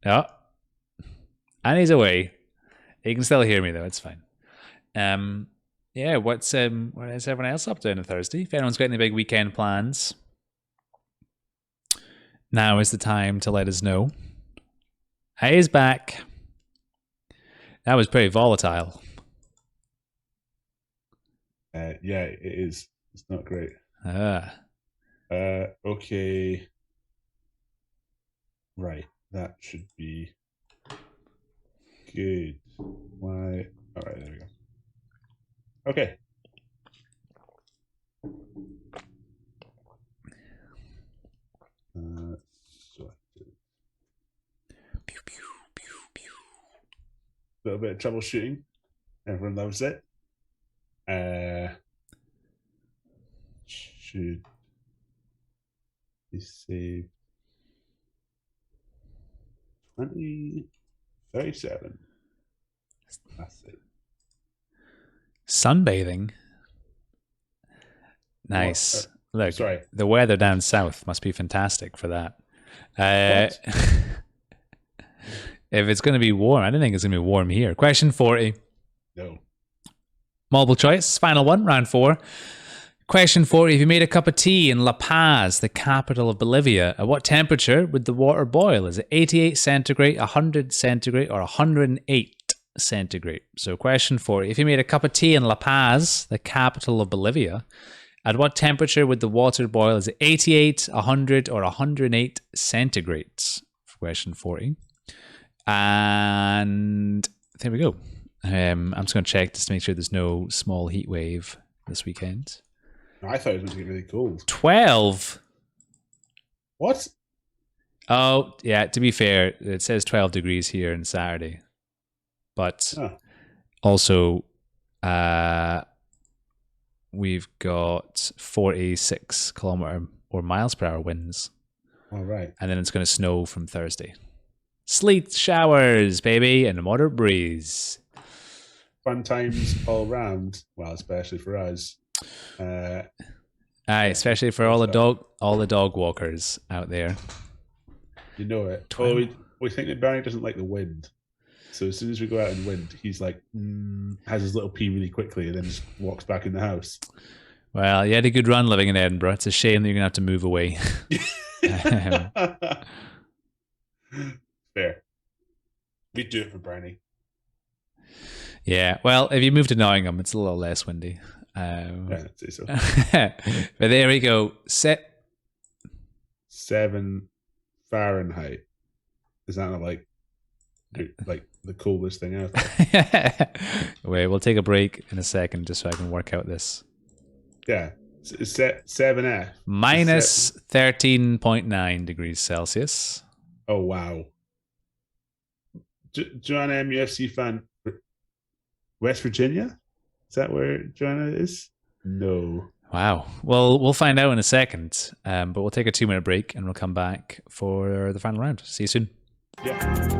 And he's away. You can still hear me though. It's fine. Yeah. What is everyone else up to on a Thursday? If anyone's got any big weekend plans, now is the time to let us know. He's back. That was pretty volatile. Yeah, it is. It's not great. Okay. Right. That should be good. Why? All right, there we go. Okay. Sorted. Pew, pew, pew, pew. A little bit of troubleshooting. Everyone loves it. Should be saved. 2037. That's it. Sunbathing. Nice. Look, sorry. The weather down south must be fantastic for that. If it's going to be warm, I don't think it's going to be warm here. Question 40. No. Multiple choice. Final one, round 4. Question 40. If you made a cup of tea in La Paz, the capital of Bolivia, at what temperature would the water boil? Is it 88 centigrade, 100 centigrade, or 108 centigrade? So question 40. If you made a cup of tea in La Paz, the capital of Bolivia, at what temperature would the water boil? Is it 88, 100, or 108 centigrades? For question 40. And there we go. I'm just going to check just to make sure there's no small heat wave this weekend. I thought it was going to get really cold. 12. What? Oh, yeah, to be fair, it says 12 degrees here on Saturday. But also, we've got 46 kilometer or miles per hour winds. All right. And then it's going to snow from Thursday. Sleet showers, baby, and a moderate breeze. Fun times all round. Well, especially for us. Aye, especially for all the dog walkers out there. You know it. Oh, we think that Barney doesn't like the wind. So as soon as we go out in wind, he's like, has his little pee really quickly and then just walks back in the house. Well, you had a good run living in Edinburgh. It's a shame that you're going to have to move away. Fair. We do it for Barney. Yeah, well, if you move to Nottingham, it's a little less windy. Yeah, I'd say so. But there we go. 7 Fahrenheit. Is that not like the coolest thing out there? Wait, we'll take a break in a second just so I can work out this. Yeah. 7F. Minus 13.9 degrees Celsius. Oh, wow. Joanna MUFC fan. West Virginia? Is that where Joanna is? No. Wow. Well, we'll find out in a second. But we'll take a 2-minute break and we'll come back for the final round. See you soon. Yeah.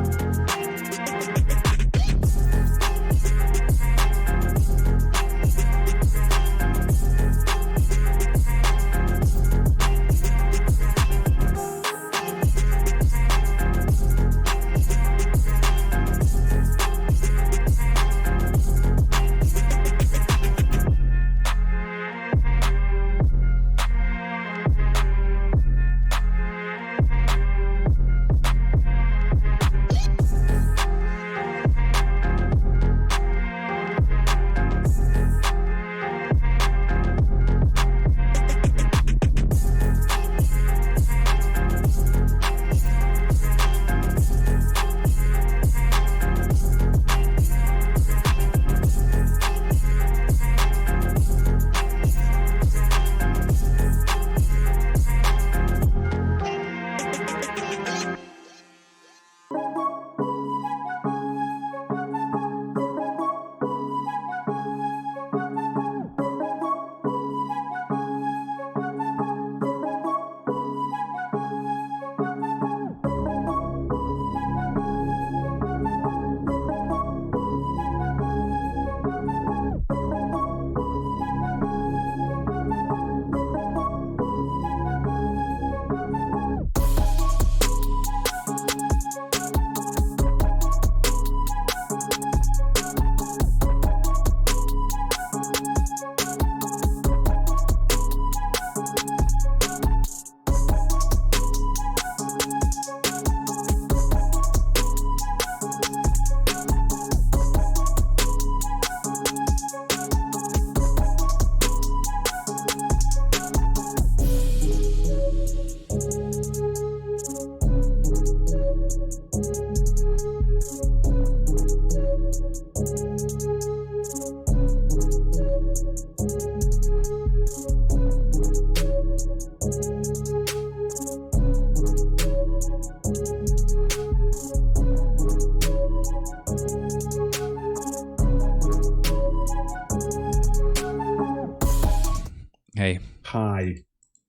Hi.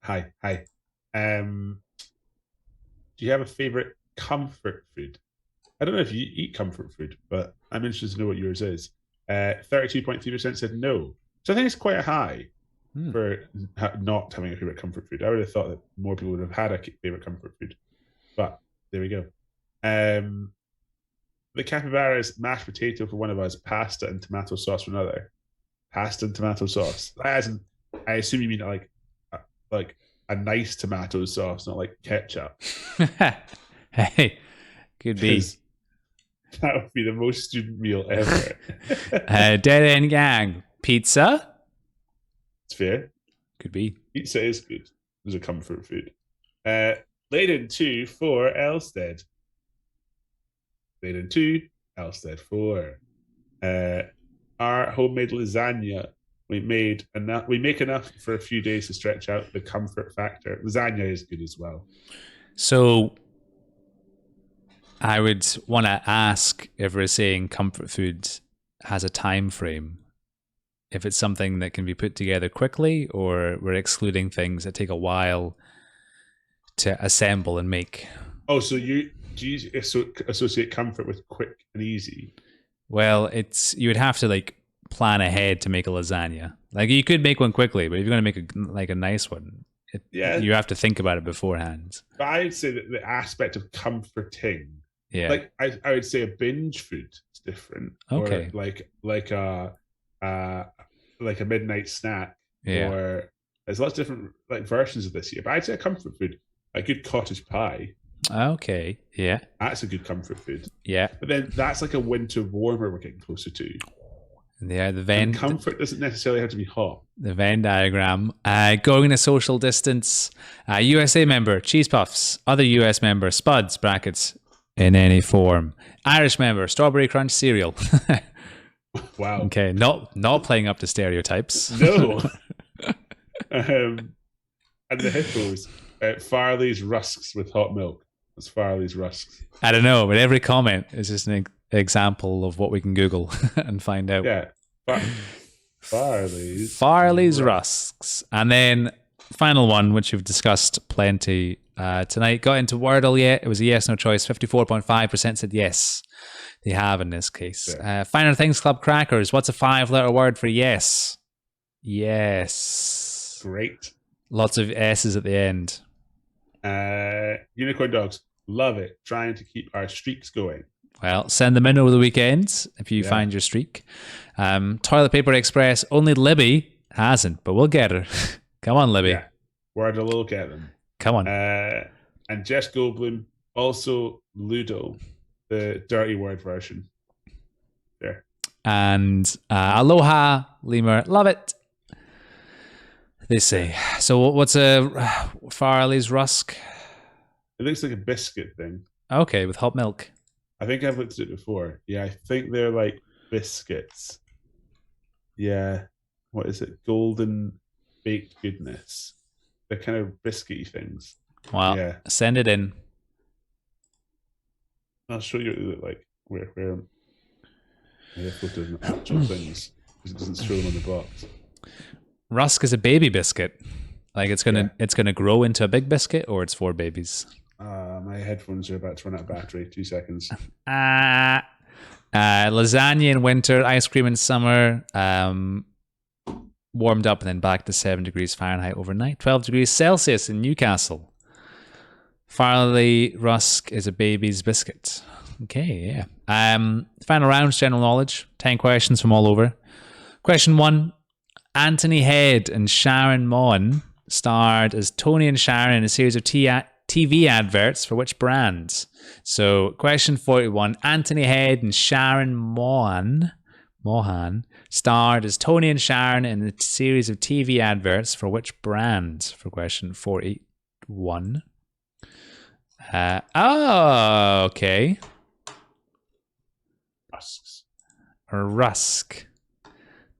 Hi. Hi. Do you have a favorite comfort food? I don't know if you eat comfort food, but I'm interested to know what yours is. 32.3% said no. So I think it's quite high Hmm. for not having a favorite comfort food. I would have thought that more people would have had a favorite comfort food, but there we go. Um, the capybara is mashed potato for one of us, pasta and tomato sauce for another. Pasta and tomato sauce. As in, I assume you mean like a nice tomato sauce, not like ketchup, Hey, could be. because that would be the most student meal ever. Dead End Gang. Pizza? It's fair. Could be. Pizza is good. There's a comfort food. Leyden 2 for Elstead. Leyden 2, Elstead 4. Our homemade lasagna. We make enough for a few days to stretch out the comfort factor. Lasagna is good as well. So I would want to ask if we're saying comfort food has a time frame, if it's something that can be put together quickly, or we're excluding things that take a while to assemble and make. Oh, so do you associate comfort with quick and easy? Well, you would have to like plan ahead to make a lasagna. Like you could make one quickly, but if you're going to make a nice one, you have to think about it beforehand. But I'd say that the aspect of comforting, Yeah. like I would say a binge food is different. Okay. Or like a midnight snack. Yeah. Or there's lots of different like versions of this here. But I'd say a comfort food, a good cottage pie. Okay. Yeah. That's a good comfort food. Yeah. But then that's like a winter warmer we're getting closer to. Yeah, And comfort doesn't necessarily have to be hot. The Venn diagram. Going a social distance. USA member, cheese puffs. Other US member, spuds, brackets, in any form. Irish member, strawberry crunch cereal. Wow. Okay, not playing up to stereotypes. No. And the hippos, Farley's rusks with hot milk. That's Farley's rusks. I don't know, but every comment is just an example of what we can Google and find out. Yeah. Farley's rusks. And then final one, which we've discussed plenty tonight. Got into Wordle yet? It was a yes, no choice. 54.5% said yes. They have in this case. Yeah. Finer Things Club crackers. What's a 5-letter word for yes? Yes. Great. Lots of S's at the end. Unicorn dogs. Love it. Trying to keep our streaks going. Well, send them in over the weekend if you find your streak. Toilet Paper Express. Only Libby hasn't, but we'll get her. Come on, Libby. Yeah. Wordle will get them. Come on. And Jess Goldblum. Also Ludo. The dirty word version. There. And Aloha, Lemur. Love it. They say. So what's a Farley's rusk? It looks like a biscuit thing. Okay, with hot milk. I think I've looked at it before. Yeah, I think they're like biscuits. Yeah. What is it? Golden baked goodness. They're kind of biscuity things. Well, yeah. Send it in. I'll show you what they look like. Where the photos and actual things. Because it doesn't show them on the box. Rusk is a baby biscuit. Like it's gonna grow into a big biscuit, or it's for babies. My headphones are about to run out of battery. 2 seconds. Lasagna in winter, ice cream in summer. Warmed up and then back to 7 degrees Fahrenheit overnight. 12 degrees Celsius in Newcastle. Farley rusk is a baby's biscuit. Okay, yeah. Final rounds, general knowledge. 10 questions from all over. Question 1. Anthony Head and Sharon Mohan starred as Tony and Sharon in a series of TV adverts for which brands? So, question 41. Anthony Head and Sharon Mohan starred as Tony and Sharon in a series of TV adverts for which brand? For question 41. Okay. Rusks. Rusk.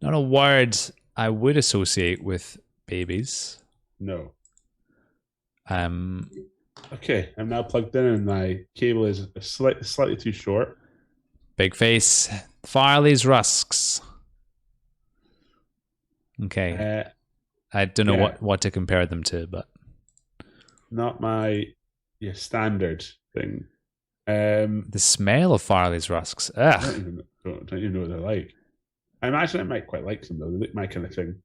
Not a word I would associate with babies. No. Okay, I'm now plugged in and my cable is slightly too short. Big face. Farley's rusks. Okay. I don't know Yeah. what to compare them to, but Not my standard thing. the smell of Farley's rusks. I Ugh. don't even know what they're like. I imagine I might quite like them though. They look my kind of thing.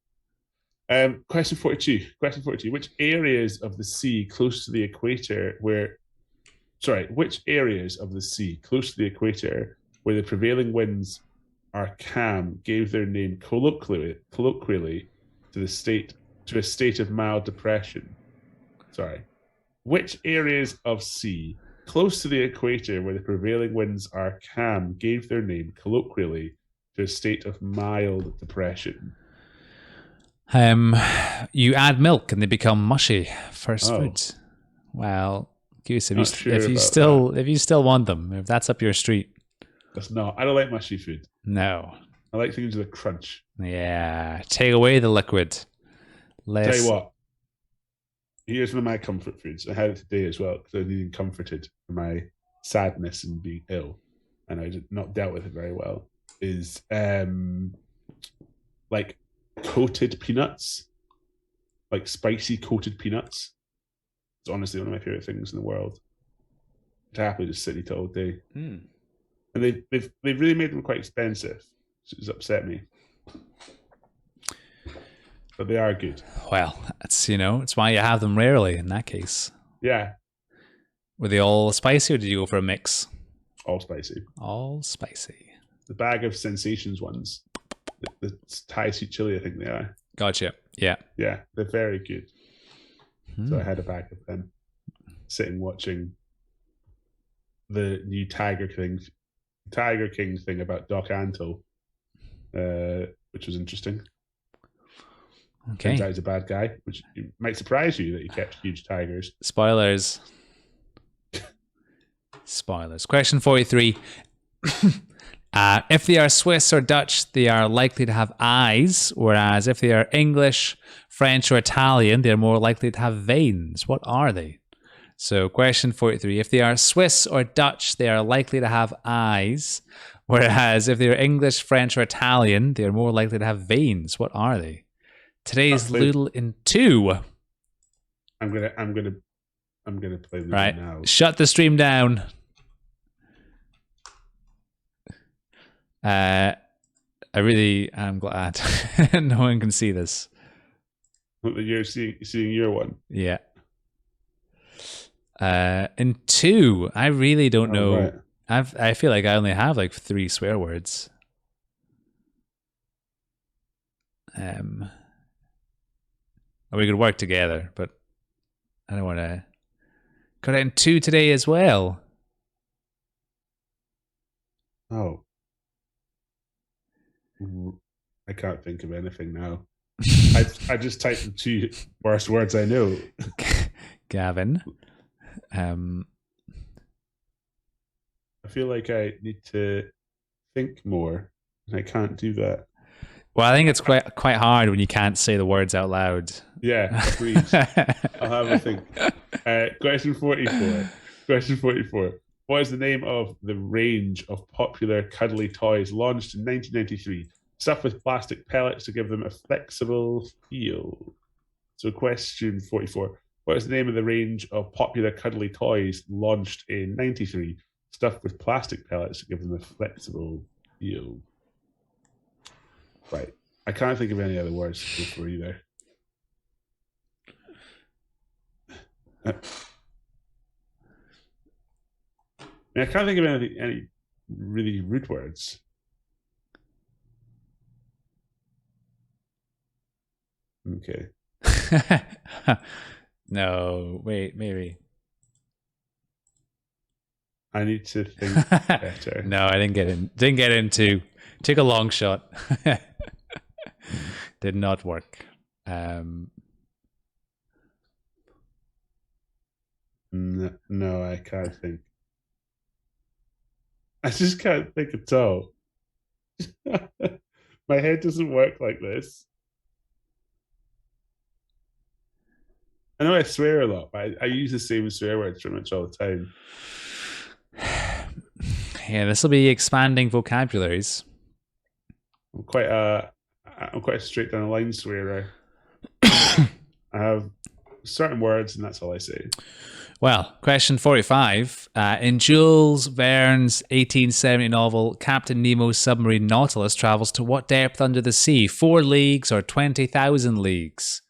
Question 42. Question 42. Which areas of the sea close to the equator which areas of the sea close to the equator where the prevailing winds are calm gave their name colloquially to a state of mild depression? Sorry. Which areas of sea close to the equator where the prevailing winds are calm gave their name colloquially to a state of mild depression? You add milk and they become mushy. First Oh, food. Well, Goose, not sure about that. if you still want them, if that's up your street, That's not. I don't like mushy food. no. I like things with a crunch. Yeah, take away the liquid. Tell you Less. what, here's one of my comfort foods. I had it today as well because I was needing comforted for my sadness and being ill, and I did not dealt with it very well. Is like coated peanuts, like spicy coated peanuts. It's honestly one of my favorite things in the world. I'd happily just sit and eat it all day. Mm. And they've really made them quite expensive, which has upset me. But they are good. Well, it's why you have them rarely in that case. Yeah, Were they all spicy or did you go for a mix? all spicy. All spicy. The bag of sensations ones, the Thai sweet chili, I think they are. Gotcha. Yeah. Yeah, they're very good. So I had a bag of them, sitting watching the new Tiger King thing about Doc Antle, which was interesting. Okay. Turns out he's a bad guy, which might surprise you that he kept huge tigers. Spoilers. Spoilers. Question 43. If they are Swiss or Dutch, they are likely to have eyes, whereas if they are English, French, or Italian, they're more likely to have veins. What are they? So, question 43. If they are Swiss or Dutch, they are likely to have eyes, whereas if they are English, French, or Italian, they are more likely to have veins. What are they? Today's Loodle in 2. I'm gonna play Loodle Right. now. Shut the stream down. I really am glad no one can see this. You're seeing your one. Yeah. In 2, I really don't know. Right. I feel like I only have like 3 swear words. Or we could work together, but I don't want to cut it in 2 today as well. Oh. I can't think of anything now. I just typed the 2 worst words I know. Gavin. I feel like I need to think more, and I can't do that. Well, I think it's quite hard when you can't say the words out loud. Yeah, agreed. I'll have a think. Question 44. Question 44. What is the name of the range of popular cuddly toys launched in 1993, stuffed with plastic pellets to give them a flexible feel? So, question 44. What is the name of the range of popular cuddly toys launched in 93, stuffed with plastic pellets to give them a flexible feel? Right. I can't think of any other words to go for either. I can't think of any really rude words. Okay. No, wait, maybe. I need to think better. No, I didn't get in. Didn't get into. Took a long shot. Did not work. No, I can't think. I just can't think at all. My head doesn't work like this. I know I swear a lot, but I use the same swear words pretty much all the time. Yeah, this will be expanding vocabularies. I'm quite a straight down the line swearer. I have certain words, and that's all I say. Well, question 45. In Jules Verne's 1870 novel, Captain Nemo's submarine Nautilus travels to what depth under the sea? 4 leagues or 20,000 leagues?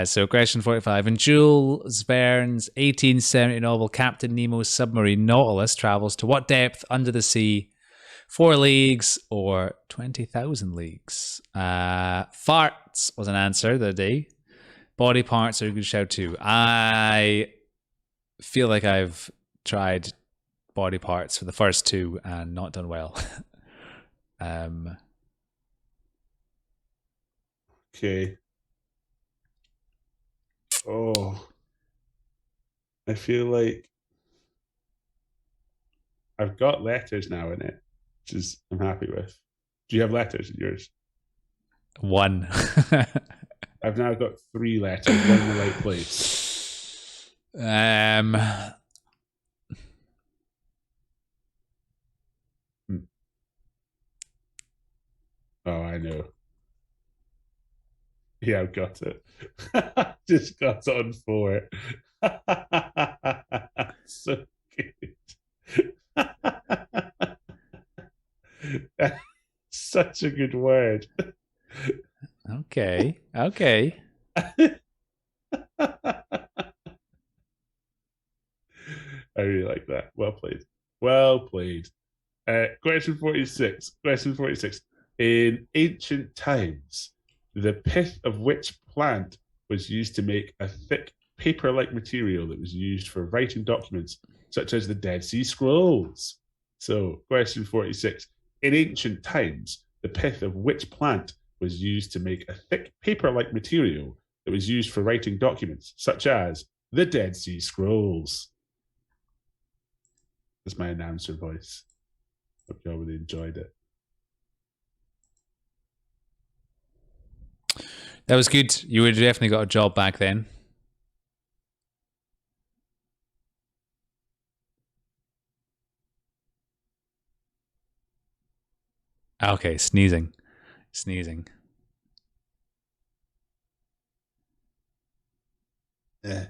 So, question 45. In Jules Verne's 1870 novel, Captain Nemo's submarine Nautilus travels to what depth under the sea? 4 leagues or 20,000 leagues? Farts was an answer the day. Body parts are a good shout too. I feel like I've tried body parts for the first 2 and not done well. Okay. Oh, I feel like I've got letters now in it, which is I'm happy with. Do you have letters in yours? 1. I've now got 3 letters, one in the right place. Oh, I know. Yeah, I've got it. Just got on 4. So good. Such a good word. Okay. I really like that. Well played. Well played. Question 46. Question 46. In ancient times, the pith of which plant was used to make a thick paper-like material that was used for writing documents, such as the Dead Sea Scrolls? So, question 46. In ancient times, the pith of which plant was used to make a thick paper-like material that was used for writing documents, such as the Dead Sea Scrolls? That's my announcer voice. Hope you all really enjoyed it. That was good. You would definitely got a job back then. Okay, sneezing. Yeah,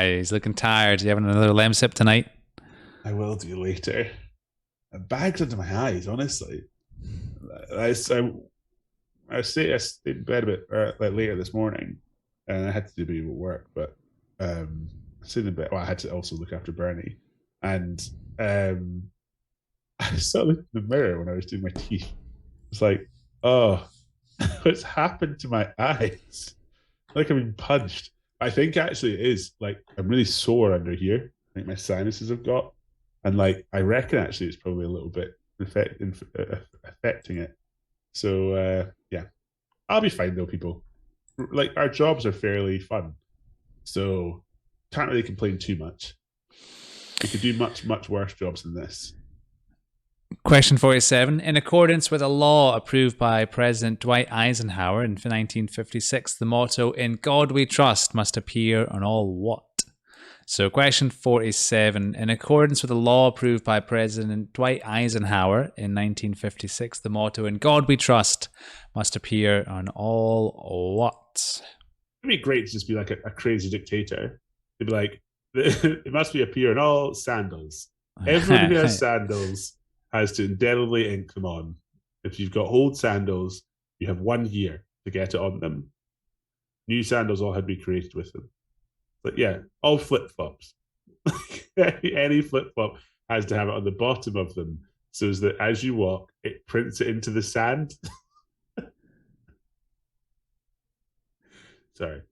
He's looking tired. You having another lem sip tonight? I will do later. Bags under my eyes, honestly. I stayed in bed a bit later this morning, and I had to do a bit of work. But I stayed in bed. Well, I had to also look after Bernie, and I saw in the mirror when I was doing my teeth. It's like, oh, what's happened to my eyes? Like I've been punched. I think actually it is like I'm really sore under here. I think my sinuses have got, and like I reckon actually it's probably a little bit affecting it. So yeah, I'll be fine though, people. Like our jobs are fairly fun, so can't really complain too much. We could do much worse jobs than this. Question 47. In accordance with a law approved by President Dwight Eisenhower in 1956, the motto, "In God We Trust," must appear on all what? So, question 47. In accordance with a law approved by President Dwight Eisenhower in 1956, the motto, "In God We Trust," must appear on all what? It'd be great to just be like a crazy dictator. It'd be like, it must be appear on all sandals. Everyone who has sandals has to indelibly ink them on. If you've got old sandals, you have 1 year to get it on them. New sandals all had to be created with them. But yeah, all flip flops. Any flip flop has to have it on the bottom of them so that as you walk, it prints it into the sand. Sorry.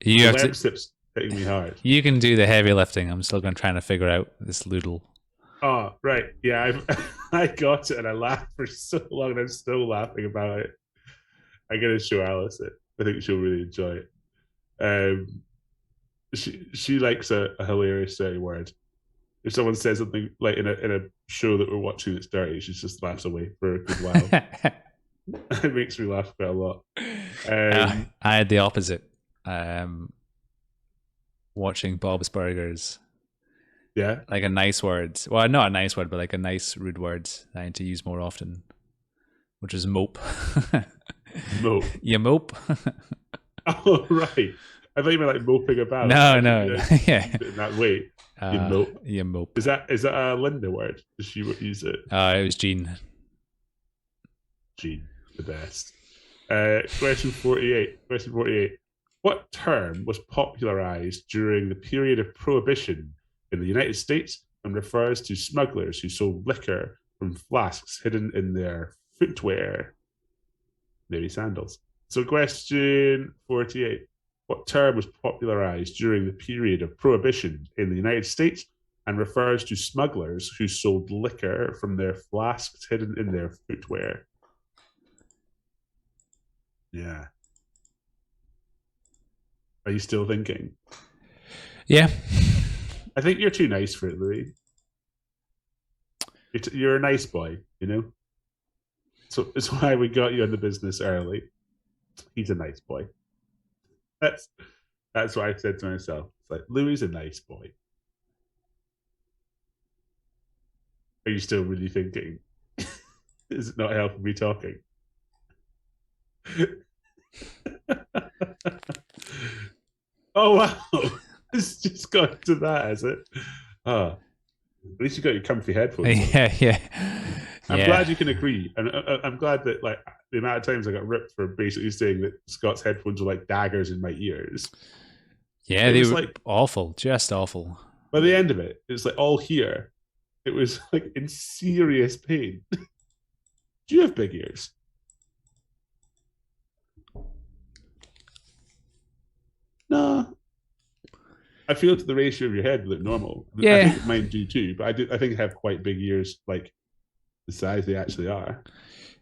You have Lamp to, sips hitting me hard. you can do the heavy lifting. I'm still going to try to figure out this Loodle. Oh, right. Yeah, I got it and I laughed for so long and I'm still laughing about it. I'm going to show Alice it. I think she'll really enjoy it. She likes a hilarious dirty word. If someone says something like in a show that we're watching that's dirty, she just laughs away for a good while. It makes me laugh quite a lot. I had the opposite. Watching Bob's Burgers. Yeah. Like a nice word. Well, not a nice word, but like a nice rude word that I need to use more often, which is mope. Mope. You mope. Oh, right. I thought you meant like moping about. No, I no. didn't Yeah. in that way. You mope. You mope. Is that a Linda word? Does she use it? It was Jean. Gene, the best. Question 48. Question 48. What term was popularized during the period of Prohibition in the United States and refers to smugglers who sold liquor from flasks hidden in their footwear? Maybe sandals. So, question 48. What term was popularized during the period of Prohibition in the United States and refers to smugglers who sold liquor from their flasks hidden in their footwear? Yeah. Are you still thinking? Yeah. I think you're too nice for it, Louis. You're a nice boy, you know? So it's why we got you in the business early. He's a nice boy. That's what I said to myself. It's like, Louis is a nice boy. Are you still really thinking? Is it not helping me talking? Oh wow! It's just got to that, has it? Oh, at least you got your comfy headphones. Yeah. I'm glad you can agree, and I'm glad that like the amount of times I got ripped for basically saying that Scott's headphones were like daggers in my ears. Yeah, they were like awful, just awful. By the end of it, it's like all here. It was like in serious pain. Do you have big ears? No. I feel to the ratio of your head look normal. Yeah. I think mine do too, but I think I have quite big ears, like the size they actually are.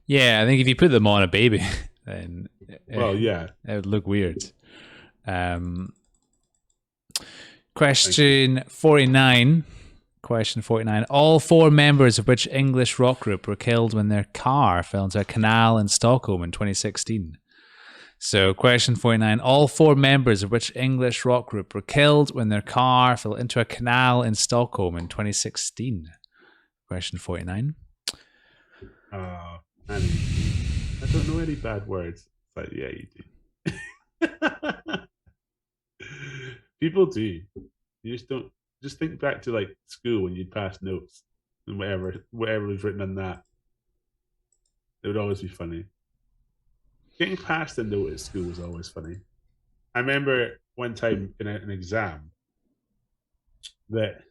Yeah, I think if you put them on a baby, then yeah, it would look weird. Question 49. Question 49. All four members of which English rock group were killed when their car fell into a canal in Stockholm in 2016? So, question 49. All four members of which English rock group were killed when their car fell into a canal in Stockholm in 2016? Question 49. I don't know any bad words, but yeah, you do. People do. You just don't. Just think back to like school when you'd pass notes and whatever was written on that. It would always be funny. Getting passed a note at school was always funny. I remember one time in an exam that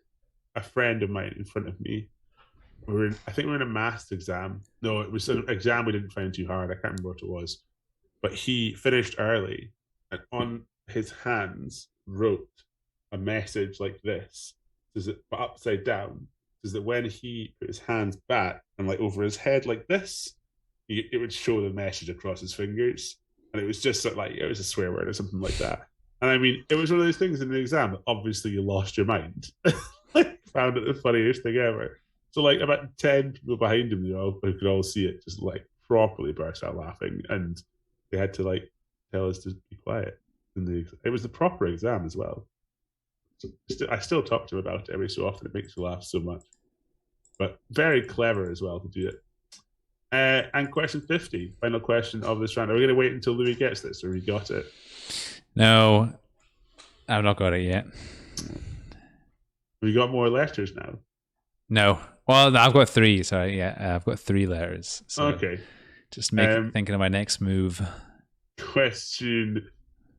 a friend of mine in front of me, I think we were in a maths exam. No, it was an exam we didn't find too hard. I can't remember what it was. But he finished early and on his hands wrote a message like this, but upside down, says that when he put his hands back and like over his head like this, it would show the message across his fingers. And it was just like, it was a swear word or something like that. And I mean, it was one of those things in the exam that obviously you lost your mind. Like, found it the funniest thing ever. So like about 10 people behind him, who could all see it, just like properly burst out laughing. And they had to like tell us to be quiet. It was the proper exam as well. So I still talk to him about it every so often. It makes me laugh so much. But very clever as well to do it. And question 50, final question of this round. Are we going to wait until Louis gets this, or we got it? No, I've not got it yet. We got more letters now. No. Well, I've got three. Sorry, yeah, I've got three letters. So okay. Just thinking of my next move. Question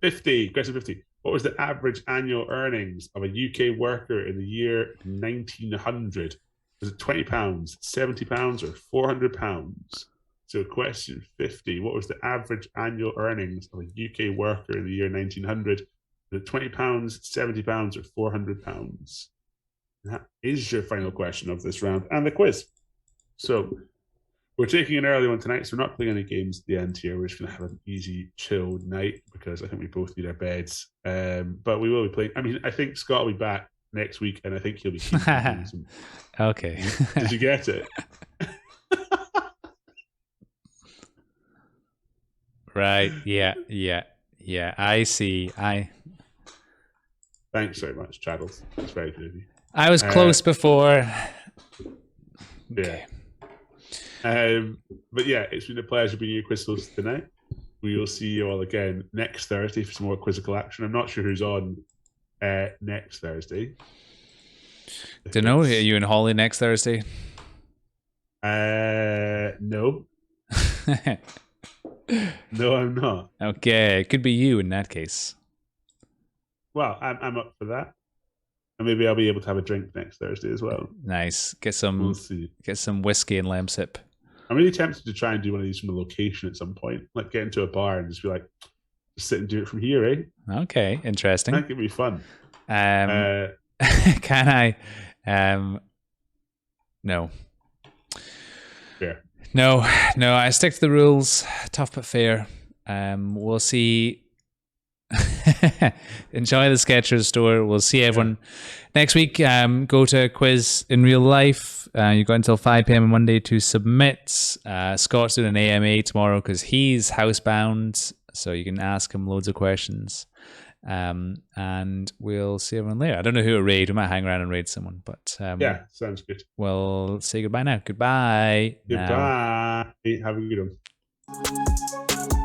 50. Question 50. What was the average annual earnings of a UK worker in the year 1900? Was it £20, £70, or £400? So question 50. What was the average annual earnings of a UK worker in the year 1900? Was it £20, £70, or £400? That is your final question of this round and the quiz. So we're taking an early one tonight, so we're not playing any games at the end here. We're just going to have an easy, chilled night because I think we both need our beds. But we will be playing. I mean, I think Scott will be back next week, and I think he'll be keen to some. Okay. Did you get it? Right. Yeah. I see. Thanks very much, Traddles. That's very good of you. I was close before. Okay. Yeah. But yeah, it's been a pleasure being your crystals tonight. we will see you all again next Thursday for some more quizzical action. I'm not sure who's on next Thursday. Don't know. Are you and Holly next Thursday? No. No, I'm not. Okay, it could be you in that case. Well, I'm up for that. And maybe I'll be able to have a drink next Thursday as well. Nice. Get We'll some see. whiskey and lamb sip. I'm really tempted to try and do one of these from a location at some point. Like get into a bar and just be like, just sit and do it from here, eh? Okay, interesting. That could be fun. Can I? No. Fair. No. I stick to the rules. Tough but fair. We'll see. Enjoy the Skechers store. We'll see everyone next week. Go to a quiz in real life. You got until 5 p.m. on Monday to submit. Scott's doing an AMA tomorrow because he's housebound, so you can ask him loads of questions. And we'll see everyone later. I don't know who to raid. We might hang around and raid someone, but yeah, sounds good. We'll say goodbye now. Goodbye. Goodbye. Have a good one.